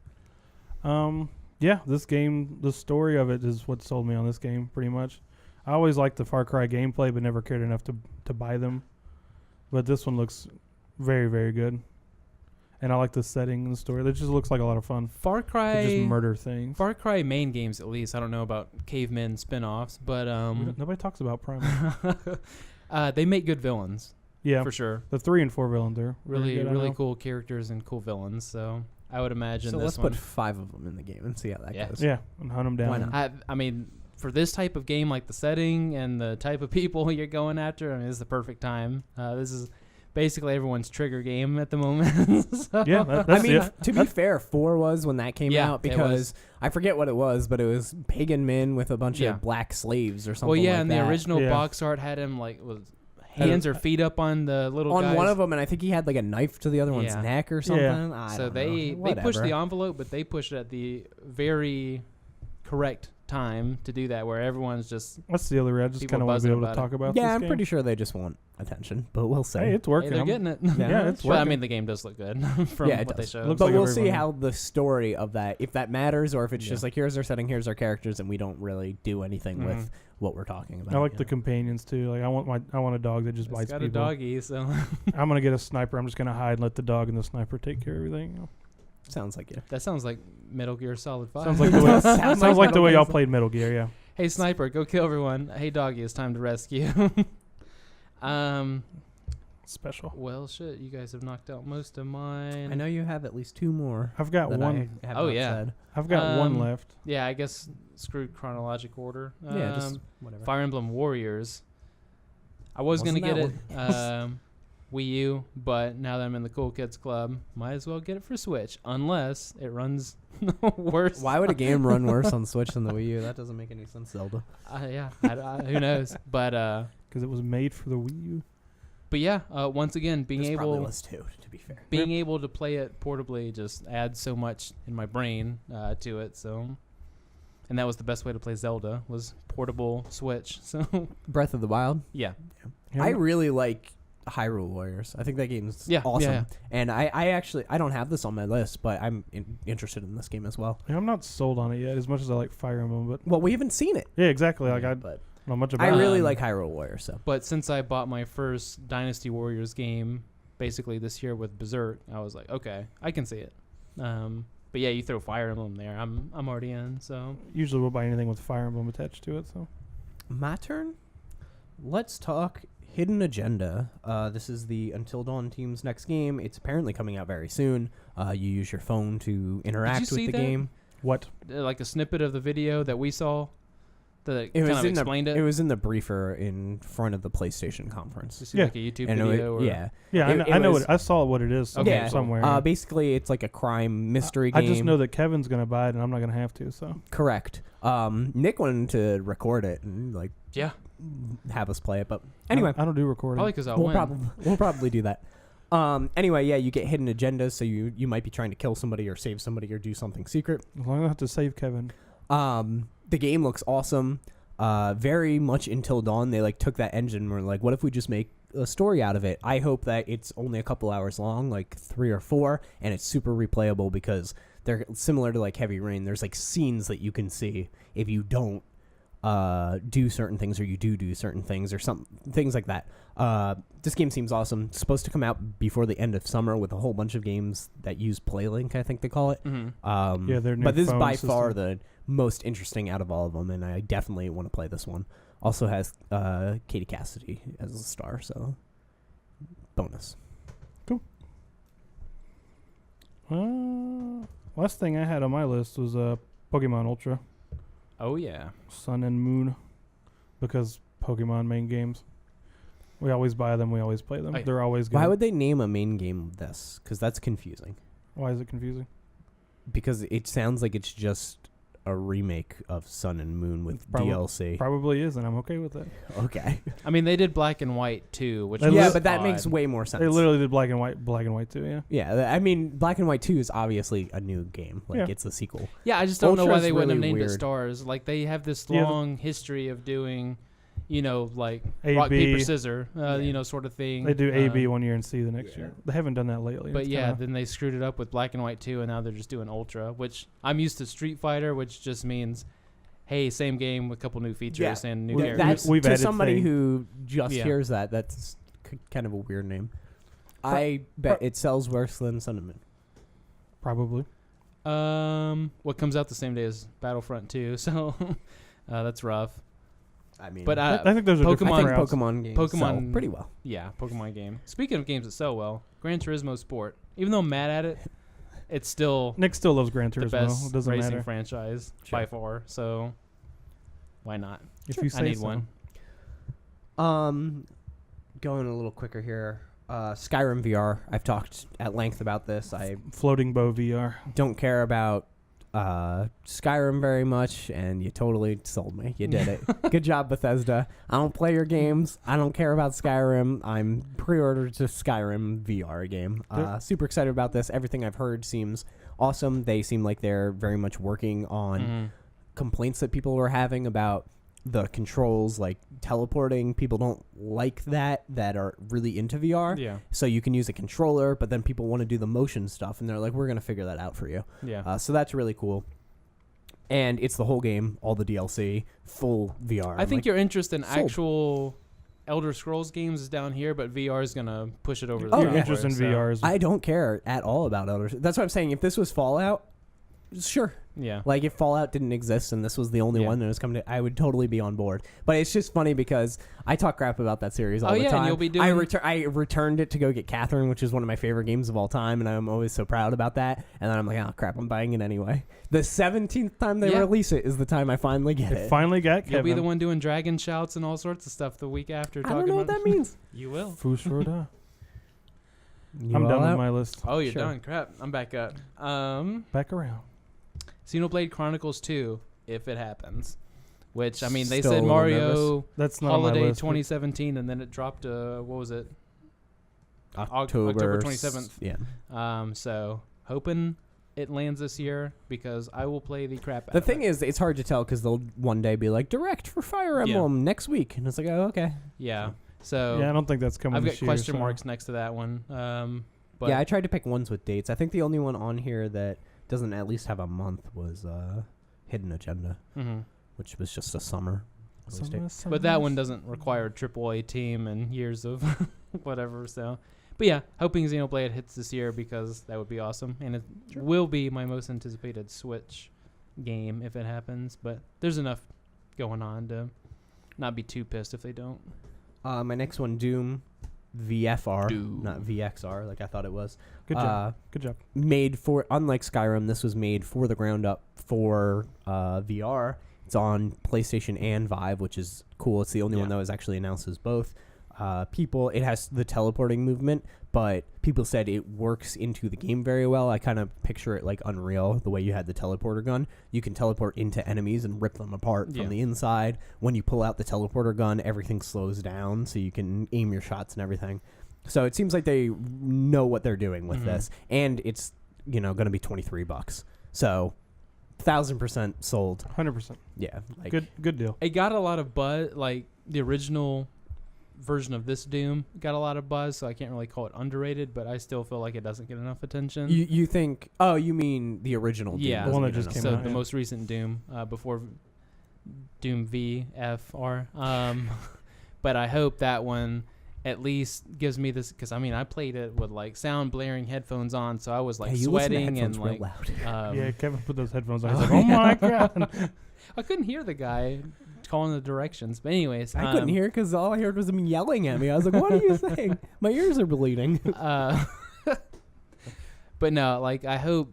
Yeah, this game, the story of it is what sold me on this game pretty much. I always liked the Far Cry gameplay, but never cared enough to buy them. But this one looks very, very good. And I like the setting and the story. It just looks like a lot of fun. Far Cry. Just murder things. Far Cry main games, at least. I don't know about Cavemen spin-offs, but Nobody talks about Prime. they make good villains. Yeah, for sure. the 3 and 4 villains are Really, good, really cool characters and cool villains. So I would imagine So this let's one. put 5 of them in the game and see how that goes. Yeah, and hunt them down. Why not? I mean, for this type of game, like the setting and the type of people you're going after, I mean, this is the perfect time. This basically everyone's trigger game at the moment. So- Yeah, I mean, to be fair, 4 was when that came Yeah, out it because was. I forget what it was, but it was pagan men with a bunch Yeah. of black slaves or something. well, yeah, like and that. the original Yeah. box art had him like with hands or feet up on the little on guys. one of them, and I think he had like a knife to the other one's Yeah. neck or something. I So don't they know. pushed the Whatever. envelope, but they pushed it at the very correct time to do that, where everyone's just That's the other way. I just People kind of want to be buzzing able to about talk about Yeah, this I'm game. pretty sure they just want attention, but we'll see. Hey, it's hey, working. they're I'm- getting it. Yeah, it's But I working. mean, the game does look good from Yeah, it what they does. showed. Looks But like we'll see everybody- how the story of that, if that matters, or if it's Yeah. just like here's our setting, here's our characters, and we don't really do anything Mhm. with what we're talking about. I like you the know? companions too. Like I want a dog that just It's bites got people. a doggy, so I'm gonna get a sniper. I'm just gonna hide and let the dog and the sniper take care of everything. You know? Sounds like you. that sounds like Metal Gear Solid 5. Sounds like the way Sounds sounds like the way Metal y'all Gear. played Metal Gear. Yeah. Hey, sniper, go kill everyone. Hey, doggy, it's time to rescue. Special. Well, shit, you guys have knocked out most of mine. I know you have at least 2 more. I've got that one. I have Oh, not yeah. said. I've got one Um, left. Yeah, I guess screwed chronologic order. Yeah, just whatever. Fire Emblem Warriors. I was gonna Wasn't get that it Wii U, but now that I'm in the Cool Kids Club, might as well get it for Switch, unless it runs worse. Why would a game run worse on Switch than the Wii U? That doesn't make any sense, Zelda. Yeah, who knows? But Because it was made for the Wii U. yeah, once again, being This probably able was too, to be fair. being able to play it portably just adds so much in my brain to it. So, and that was the best way to play Zelda, was portable Switch. So Breath of the Wild. yeah, Yeah, I really like Hyrule Warriors. I think that game's Yeah, awesome. yeah. And I actually I don't have this on my list, but I'm interested in this game as well. I'm not sold on it yet, as much as I like Fire Emblem. But Well, we haven't seen it. yeah, exactly. Like I don't but know much I about it. really Um, like Hyrule Warriors. So but since I bought my first Dynasty Warriors game basically this year with Berserk, I was like, okay, I can see it. But yeah, you throw Fire Emblem there, I'm already in. So Usually we'll buy anything with Fire Emblem attached to it. So my turn. Let's talk Hidden Agenda. This is the Until Dawn team's next game. It's apparently coming out very soon. You use your phone to interact with see the that? game. what? like a snippet of the video that we saw that It kind was of in explained the, it. it was in the briefer in front of the PlayStation conference. Just see Yeah. like a YouTube And video. Or yeah, Yeah, It I know was- it. I saw what it is Okay, yeah. cool. somewhere. yeah. Basically, it's like a crime mystery I game. just know that Kevin's gonna buy it, and I'm not gonna have to. So Correct. Nick wanted to record it and like yeah, have us play it, but anyway, I don't do recording. probably because I'll we'll probably do that. Anyway, yeah, you get hidden agendas, so you might be trying to kill somebody or save somebody or do something secret. As long as I have to save Kevin. The game looks awesome. Very much Until Dawn. They like took that engine and were like, what if we just make a story out of it? I hope that it's only a couple hours long, like 3 or 4, and it's super replayable because they're similar to like Heavy Rain. There's like scenes that you can see if you don't do certain things or you do certain things or some things like that. This game seems awesome. It's supposed to come out before the end of summer with a whole bunch of games that use PlayLink, I think they call it. Mm-hmm. Yeah, their new But this is phone by system. far the most interesting out of all of them, and I definitely want to play this one. Also has Katie Cassidy as a star, so bonus. Last thing I had on my list was Pokemon Ultra, Oh yeah. Sun and Moon, because Pokemon main games. We always buy them. We always play them. Oh, yeah. They're always good. Why would they name a main game this? Because that's confusing. Why is it confusing? Because it sounds like it's just a remake of Sun and Moon with DLC. Probably is, and I'm okay with that. Okay. I mean, they did Black and White too, which They was Yeah, but that odd. makes way more sense. They literally did Black and White too. Yeah. Yeah, I mean, Black and White 2 is obviously a new game. Like, Yeah. it's a sequel. Yeah, I just don't know why Ultra's they wouldn't have really named it weird. Stars. Like they have this Yeah, the- long history of doing, like A, rock B. paper scissor, Yeah. sort of thing. They do A, B Um, one year and C the next year. They haven't done that lately. But It's yeah, kinda- then they screwed it up with Black and White 2, and now they're just doing Ultra, which I'm used to Street Fighter, which just means, hey, same game with a couple new features and new Yeah, characters. That's We've to added somebody thing. who just Yeah. hears that. That's kind of a weird name. I bet it sells worse than Sun and Moon. probably. What comes out the same day as Battlefront 2, so that's rough. I mean, But I think those are Pokemon- different I think routes. Pokemon games sell Pokemon- pretty well. Yeah, Pokemon game. Speaking of games that sell well, Gran Turismo Sport. Even though I'm mad at it, it's still Nick still loves Gran the Turismo. best It doesn't racing matter franchise by far. So why not? if you say I need so. one. Going a little quicker here. Skyrim VR. I've talked at length about this. I Floating bow VR. don't care about Skyrim very much, and you totally sold me. You did it. Good job, Bethesda. I don't play your games. I don't care about Skyrim. I'm pre-ordered to Skyrim VR game. Super excited about this. Everything I've heard seems awesome. They seem like they're very much working on complaints that people were having about the controls, like teleporting. People don't like that are really into VR. Yeah. So you can use a controller, but then people want to do the motion stuff, and they're like, we're going to figure that out for you. Yeah. So that's really cool. And it's the whole game, all the DLC, full VR. I think your interest in sold. actual Elder Scrolls games is down here, but VR is going to push it over the Oh, top. yeah. Interest in VR is I don't care at all about Elder. That's what I'm saying. If this was Fallout, sure. Yeah. Like if Fallout didn't exist and this was the only one that was coming to, I would totally be on board. But it's just funny because I talk crap about that series all the time. And you'll be doing... I returned it to go get Catherine, which is one of my favorite games of all time, and I'm always so proud about that. And then I'm like, oh crap, I'm buying it anyway. The 17th time they release it is the time I finally get it. Finally got Kevin. You'll be the one doing dragon shouts and all sorts of stuff the week after. I don't know what that means. You will. Fusroda. You I'm all done with out? my list. Oh, you're Sure. done. Crap. I'm back up. Back around. Xenoblade Chronicles 2, if it happens. Which, I mean, they Still a said little Mario That's not on my Holiday list. 2017, and then it dropped to, what was it? October 27th. Yeah. So, hoping it lands this year, because I will play the crap out The of thing it. is, it's hard to tell because they'll one day be like, direct for Fire Yeah. Emblem next week. And it's like, oh, okay. Yeah. So, Yeah, I don't think that's coming I've got this year, question so- marks next to that one. But Yeah, I tried to pick ones with dates. I think the only one on here that doesn't at least have a month was Hidden Agenda, Mhm. which was just a summer. release date. But that one doesn't require a AAA team and years of whatever. So, but yeah, hoping Xenoblade hits this year because that would be awesome, and it will be my most anticipated Switch game if it happens. But there's enough going on to not be too pissed if they don't. My next one, Doom VFR, Doom. not VXR, like I thought it was. Good job. Good job. Made for, unlike Skyrim, this was made for the ground up for VR. It's on PlayStation and Vive, which is cool. It's the only one that was actually announced as both. It has the teleporting movement, but people said it works into the game very well. I kind of picture it like Unreal, the way you had the teleporter gun. You can teleport into enemies and rip them apart from the inside. When you pull out the teleporter gun, everything slows down, so you can aim your shots and everything. So it seems like they know what they're doing with this, and it's going to be $23. So 1,000% sold. 100%. Yeah, like, Good deal. It got a lot of buzz, like the original version of this Doom got a lot of buzz, so I can't really call it underrated, but I still feel like it doesn't get enough attention. You think? Oh, you mean the original? Doom Yeah. The one that doesn't just get came enough. out, So the yeah. most recent Doom before Doom VFR. But I hope that one at least gives me this, because I mean I played it with like sound blaring headphones on, so I was like Hey, you listen to sweating and headphones real like loud. Yeah, Kevin put those headphones on. He's like, oh my God. I couldn't hear the guy calling the directions. But anyways, I couldn't hear because all I heard was him yelling at me. I was like, "What are you saying? My ears are bleeding." But no, like I hope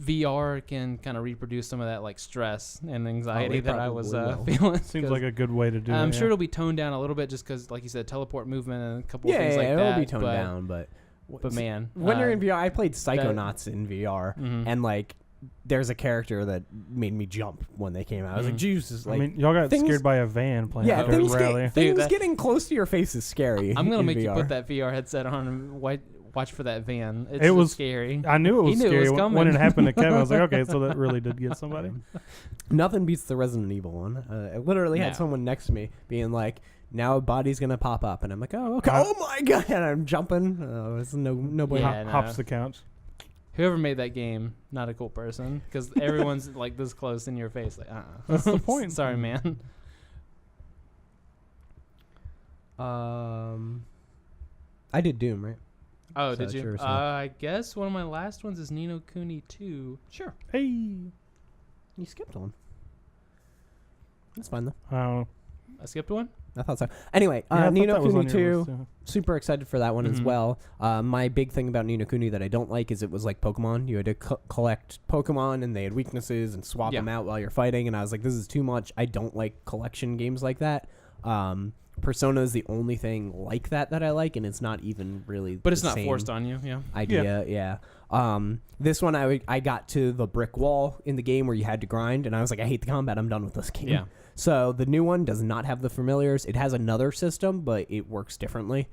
VR can kind of reproduce some of that like stress and anxiety they that I was probably will. feeling. Seems like a good way to do it. I'm sure yeah. it'll be toned down a little bit just because, like you said, teleport movement and a couple Yeah, of things like that. it'll be toned but, down, but man, when you're in VR, I played Psychonauts in VR, Mhm. and like, there's a character that made me jump when they came out. I was like, Jesus, I like, mean, y'all got things- scared by a van playing yeah, at things, a rally. things that- getting close to your face is scary. I'm gonna in make you VR. put that VR headset on and watch for that van. It's It was scary. I knew it was He knew it scary was when coming. it happened to Kevin. I was like, okay, so that really did get somebody. Nothing beats the Resident Evil one. I literally had No. someone next to me being like, "Now a body's gonna pop up," and I'm like, "Oh, okay, oh my God!" And I'm jumping. Oh, it's no way. Yeah. Hops the couch. Whoever made that game, not a cool person, because everyone's like this close in your face. Like, That's the point. Sorry, man. I did Doom, right? Oh, So did it's you? yours now. I guess one of my last ones is Ni no Kuni 2. Sure. Hey. You skipped one. That's fine though. Oh. I skipped one? I thought so. Anyway, Yeah, I thought Ni no that was Kuni on your 2. list, yeah. Super excited for that one as Mhm. well. My big thing about Ni no Kuni that I don't like is it was like Pokemon. You had to collect Pokemon, and they had weaknesses and swap Yeah. them out while you're fighting. And I was like, this is too much. I don't like collection games like that. Persona is the only thing like that I like, and it's not even really. But it's the not same forced on you. Yeah. idea. Yeah. This one I got to the brick wall in the game where you had to grind, and I was like, I hate the combat. I'm done with this game. Yeah. So the new one does not have the familiars. It has another system, but it works differently.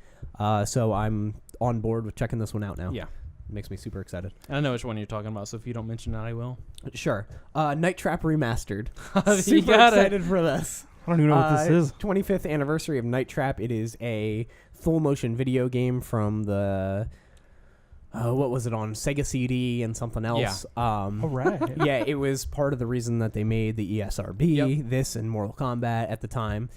So I'm on board with checking this one out now. Yeah. It makes me super excited. I know which one you're talking about, so if you don't mention that, I will. Sure. Night Trap Remastered. You Super got it. excited for this. I don't even know what this is. 25th anniversary of Night Trap. It is a full motion video game from the what was it on Sega CD and something else. All right. Yeah, it was part of the reason that they made the ESRB, Yep. this and Mortal Kombat at the time.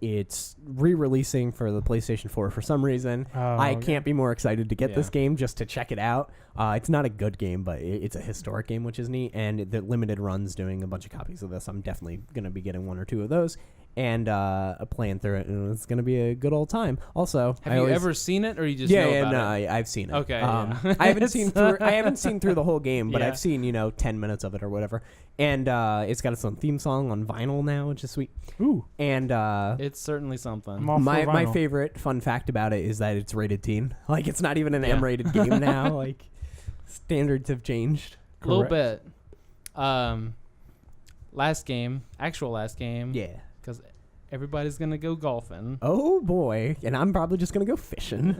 It's re-releasing for the PlayStation 4 for some reason. I can't be more excited to get this game just to check it out. It's not a good game, but it's a historic game, which is neat. And the limited run's doing a bunch of copies of this. I'm definitely going to be getting one or two of those and playing through it. And it's going to be a good old time. Also, Have you ever seen it, or you just know about it? I've seen it. Okay, I haven't seen through. I haven't seen through the whole game, but Yeah. I've seen 10 minutes of it or whatever. And it's got its own theme song on vinyl now, which is sweet. Ooh. And It's certainly something. I'm all for my vinyl. favorite fun fact about it is that it's rated teen. Like, it's not even an Yeah. M-rated game now. Like, standards have changed. A little Correct. bit. Last game, Yeah. because everybody's gonna go golfing. Oh boy, and I'm probably just gonna go fishing.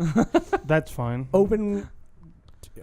That's fine.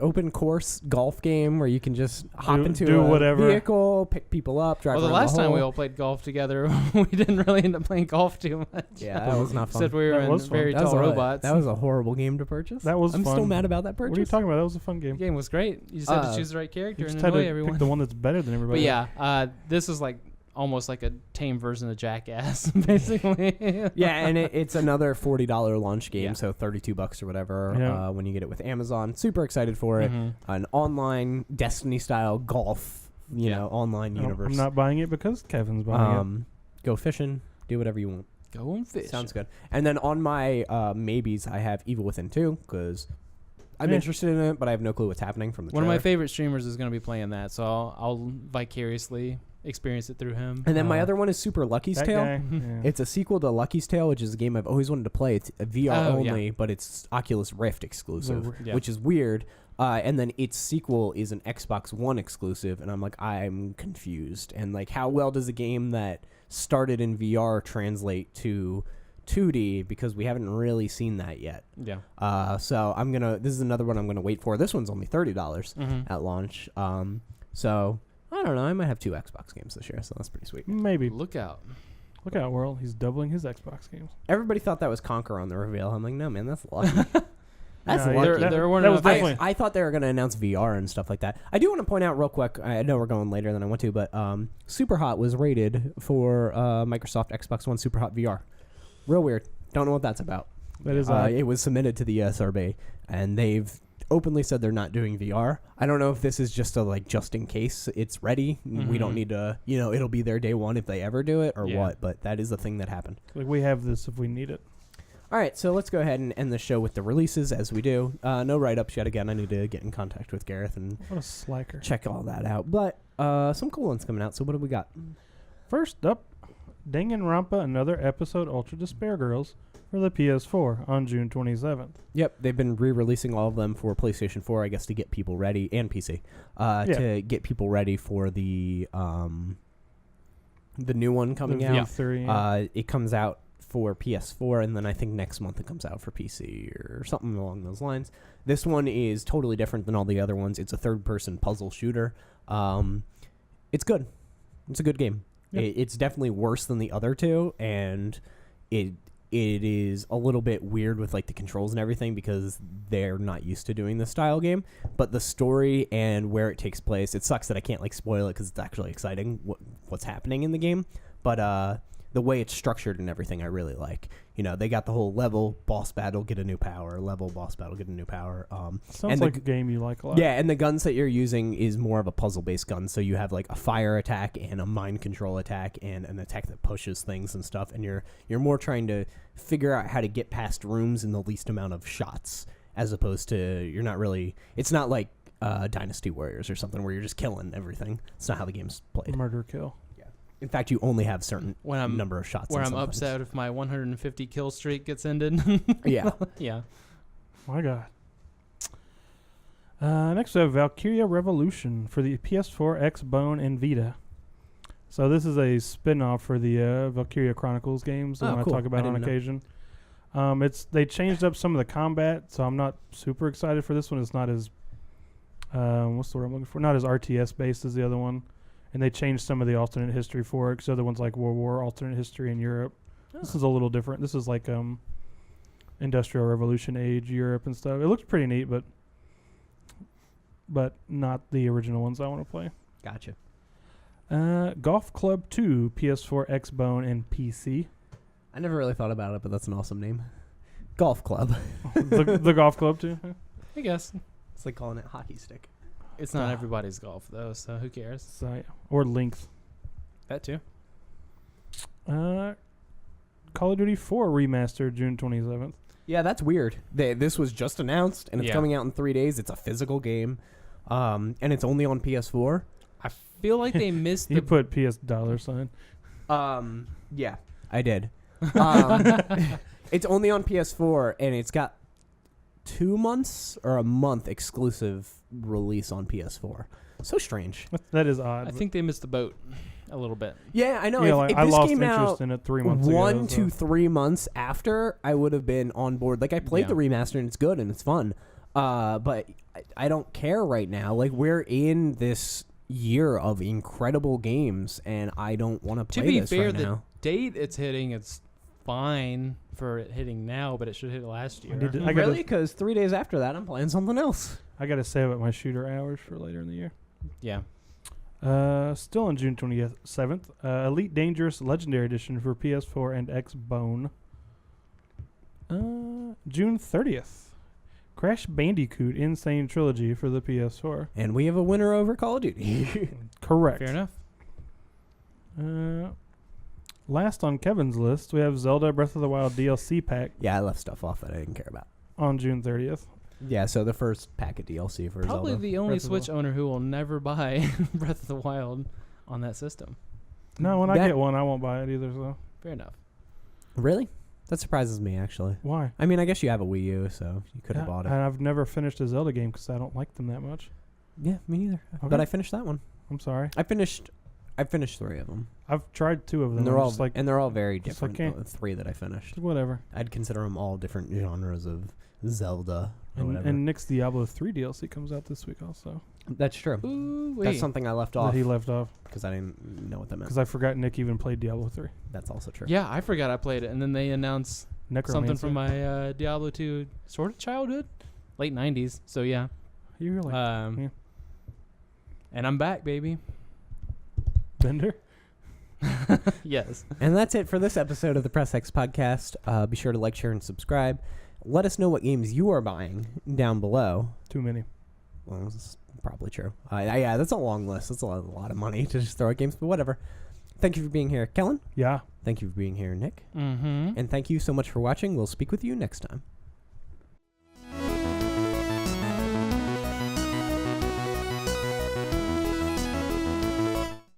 Open course golf game where you can just hop into do a whatever. vehicle, pick people up, drive. Well, the around last time we hole. all played golf together, we didn't really end up playing golf too much. Yeah, that was not fun. Except we were That in was fun. very That was tall a- robots. That was a horrible game to purchase. That was I'm fun. still mad about that purchase. What are you talking about? That was a fun game. The game was great. You just had to choose the right You character just and had annoy to everyone. pick the one that's better than everybody. But yeah, this is like almost like a tame version of Jackass, basically. Yeah, and it's another $40 launch game, Yeah. so $32 or whatever Yeah. when you get it with Amazon. Super excited for it. Mhm. An online Destiny-style golf, online No, universe. I'm not buying it because Kevin's buying it. Go fishing, do whatever you want. Go and fish. Sounds good. And then on my maybes, I have Evil Within 2 because I'm Yeah. interested in it, but I have no clue what's happening from the One of my trailer. favorite streamers is going to be playing that, so I'll vicariously experience it through him. And then my Oh. other one is Super Lucky's That Tale. guy, yeah. It's a sequel to Lucky's Tale, which is a game I've always wanted to play. It's a VR Oh, yeah. only, but it's Oculus Rift exclusive, Yeah. which is weird. And then its sequel is an Xbox One exclusive, and I'm like, I'm confused. And like, how well does a game that started in VR translate to 2D? Because we haven't really seen that yet. Yeah. So this is another one I'm gonna wait for. This one's only $30 Mhm. at launch. So I don't know. I might have 2 Xbox games this year, so that's pretty sweet. Maybe. Look out. Look out, world. He's doubling his Xbox games. Everybody thought that was Conquer on the reveal. I'm like, no, man, that's lucky. That's No, lucky. There weren't that was enough- definitely. I thought they were going to announce VR and stuff like that. I do want to point out real quick. I know we're going later than I want to, but Superhot was rated for Microsoft Xbox One Superhot VR. Real weird. Don't know what that's about. That is odd. It was submitted to the ESRB, and they've openly said they're not doing VR. I don't know if this is just just in case it's ready. We don't Mhm. need to, it'll be there day one if they ever do it or Yeah. what. But that is the thing that happened. Like we have this if we need it. All right, so let's go ahead and end the show with the releases as we do. No write-ups yet. Again, I need to get in contact with Gareth and What a slacker. check all that out. But some cool ones coming out. So what do we got? First up, Danganronpa Another Episode Ultra Despair Girls for the PS4 on June 27th. Yep, they've been re-releasing all of them for PlayStation 4, I guess, to get people ready, and PC, to get people ready for the new one coming The out. V3, yeah. It comes out for PS4, and then I think next month it comes out for PC or something along those lines. This one is totally different than all the other ones. It's a third-person puzzle shooter. It's good. It's a good game. Yeah. It's definitely worse than the other two, and it is a little bit weird with like the controls and everything because they're not used to doing this style game. But the story and where it takes place, it sucks that I can't like spoil it because it's actually exciting what's happening in the game. But the way it's structured and everything, I really like. They got the whole level boss battle, get a new power. Level boss battle, get a new power. Sounds and like a game you like a lot. Yeah, and the guns that you're using is more of a puzzle-based gun. So you have like a fire attack and a mind control attack and an attack that pushes things and stuff. And you're more trying to figure out how to get past rooms in the least amount of shots, as opposed to you're not really. It's not like Dynasty Warriors or something where you're just killing everything. It's not how the game's played. Murder kill. In fact, you only have certain When I'm number of shots. where in I'm some upset if my 150 kill streak gets ended. things. Yeah. Yeah. My God. Next we have Valkyria Revolution for the PS4, Xbone, and Vita. So this is a spin-off for the Valkyria Chronicles games that Oh, I cool. talk about I on didn't know. occasion. They changed up some of the combat, so I'm not super excited for this one. It's not as what's the word I'm looking for? Not as RTS based as the other one. And they changed some of the alternate history for it, because the other one's like World War alternate history in Europe. Oh. This is a little different. This is like Industrial Revolution age Europe and stuff. It looks pretty neat, but not the original ones I want to play. Gotcha. Golf Club 2, PS4, Xbone, and PC. I never really thought about it, but that's an awesome name. Golf Club. the Golf Club 2. I guess It's like calling it hockey stick. it's not everybody's golf though, so who cares? So, yeah. Or Length. That too. Call of Duty 4 Remastered, June 27th. Yeah, that's weird. This was just announced, and it's Yeah. coming out in 3 days. It's a physical game, and it's only on PS4. I feel like they missed You the put PS $sign. Yeah, I did. It's only on PS4, and it's got 2 months or a month exclusive release on PS4. So strange. That is odd. I think they missed the boat a little bit. Yeah, I know. yeah, if, like, if I this lost came interest out in it 3 months ago. 1 so- to 3 months after, I would have been on board. Like, I played Yeah. the remaster, and it's good, and it's fun. But I don't care right now. Like, we're in this year of incredible games, and I don't want to To play be this fair, right the now. date it's hitting, it's fine for it hitting now, but it should hit last year. I gotta- Really? Because 3 days after that, I'm playing something else. I got to save up my shooter hours for later in the year. Yeah. Still on June 27th, Elite Dangerous Legendary Edition for PS4 and Xbone. June 30th, Crash Bandicoot Insane Trilogy for the PS4. And we have a winner over Call of Duty. Correct. Fair enough. Last on Kevin's list, we have Zelda Breath of the Wild DLC pack Yeah, I left stuff off that I didn't care about. on June 30th. Yeah, so the first pack of DLC for Probably Zelda. the only Breath of the Switch owner who will never buy Breath of the Wild on that system. No, when I That- get one, I won't buy it either. So Fair enough. Really? That surprises me, actually. why? I mean, I guess you have a Wii U, so you could have bought it. And I've never finished a Zelda game because I don't like them that much. Yeah, me neither. Okay. But I finished that one. I'm sorry. I finished 3 of them. I've tried 2 of them. And they're I'm all just like, very just different. like, eh. The 3 that I finished. whatever. I'd consider them all different genres of Zelda or And, whatever. and Nick's Diablo 3 DLC comes out this week also. That's true. Ooh, That's something I left off That he left off because I didn't know what that meant. because I forgot Nick even played Diablo 3. That's also true. Yeah, I forgot I played it, and then they announced something Necromancer. from my Diablo 2 sort of childhood, late 90s. So yeah, You were like yeah. and I'm back, baby. Bender. Yes. And that's it for this episode of the Press X podcast. Be sure to like, share, and subscribe. Let us know what games you are buying down below. Too many. Well, this is probably true. Yeah, that's a long list. That's a lot of money to just throw at games, but whatever. Thank you for being here, Kellen. Yeah. Thank you for being here, Nick. Mm-hmm. And thank you so much for watching. We'll speak with you next time.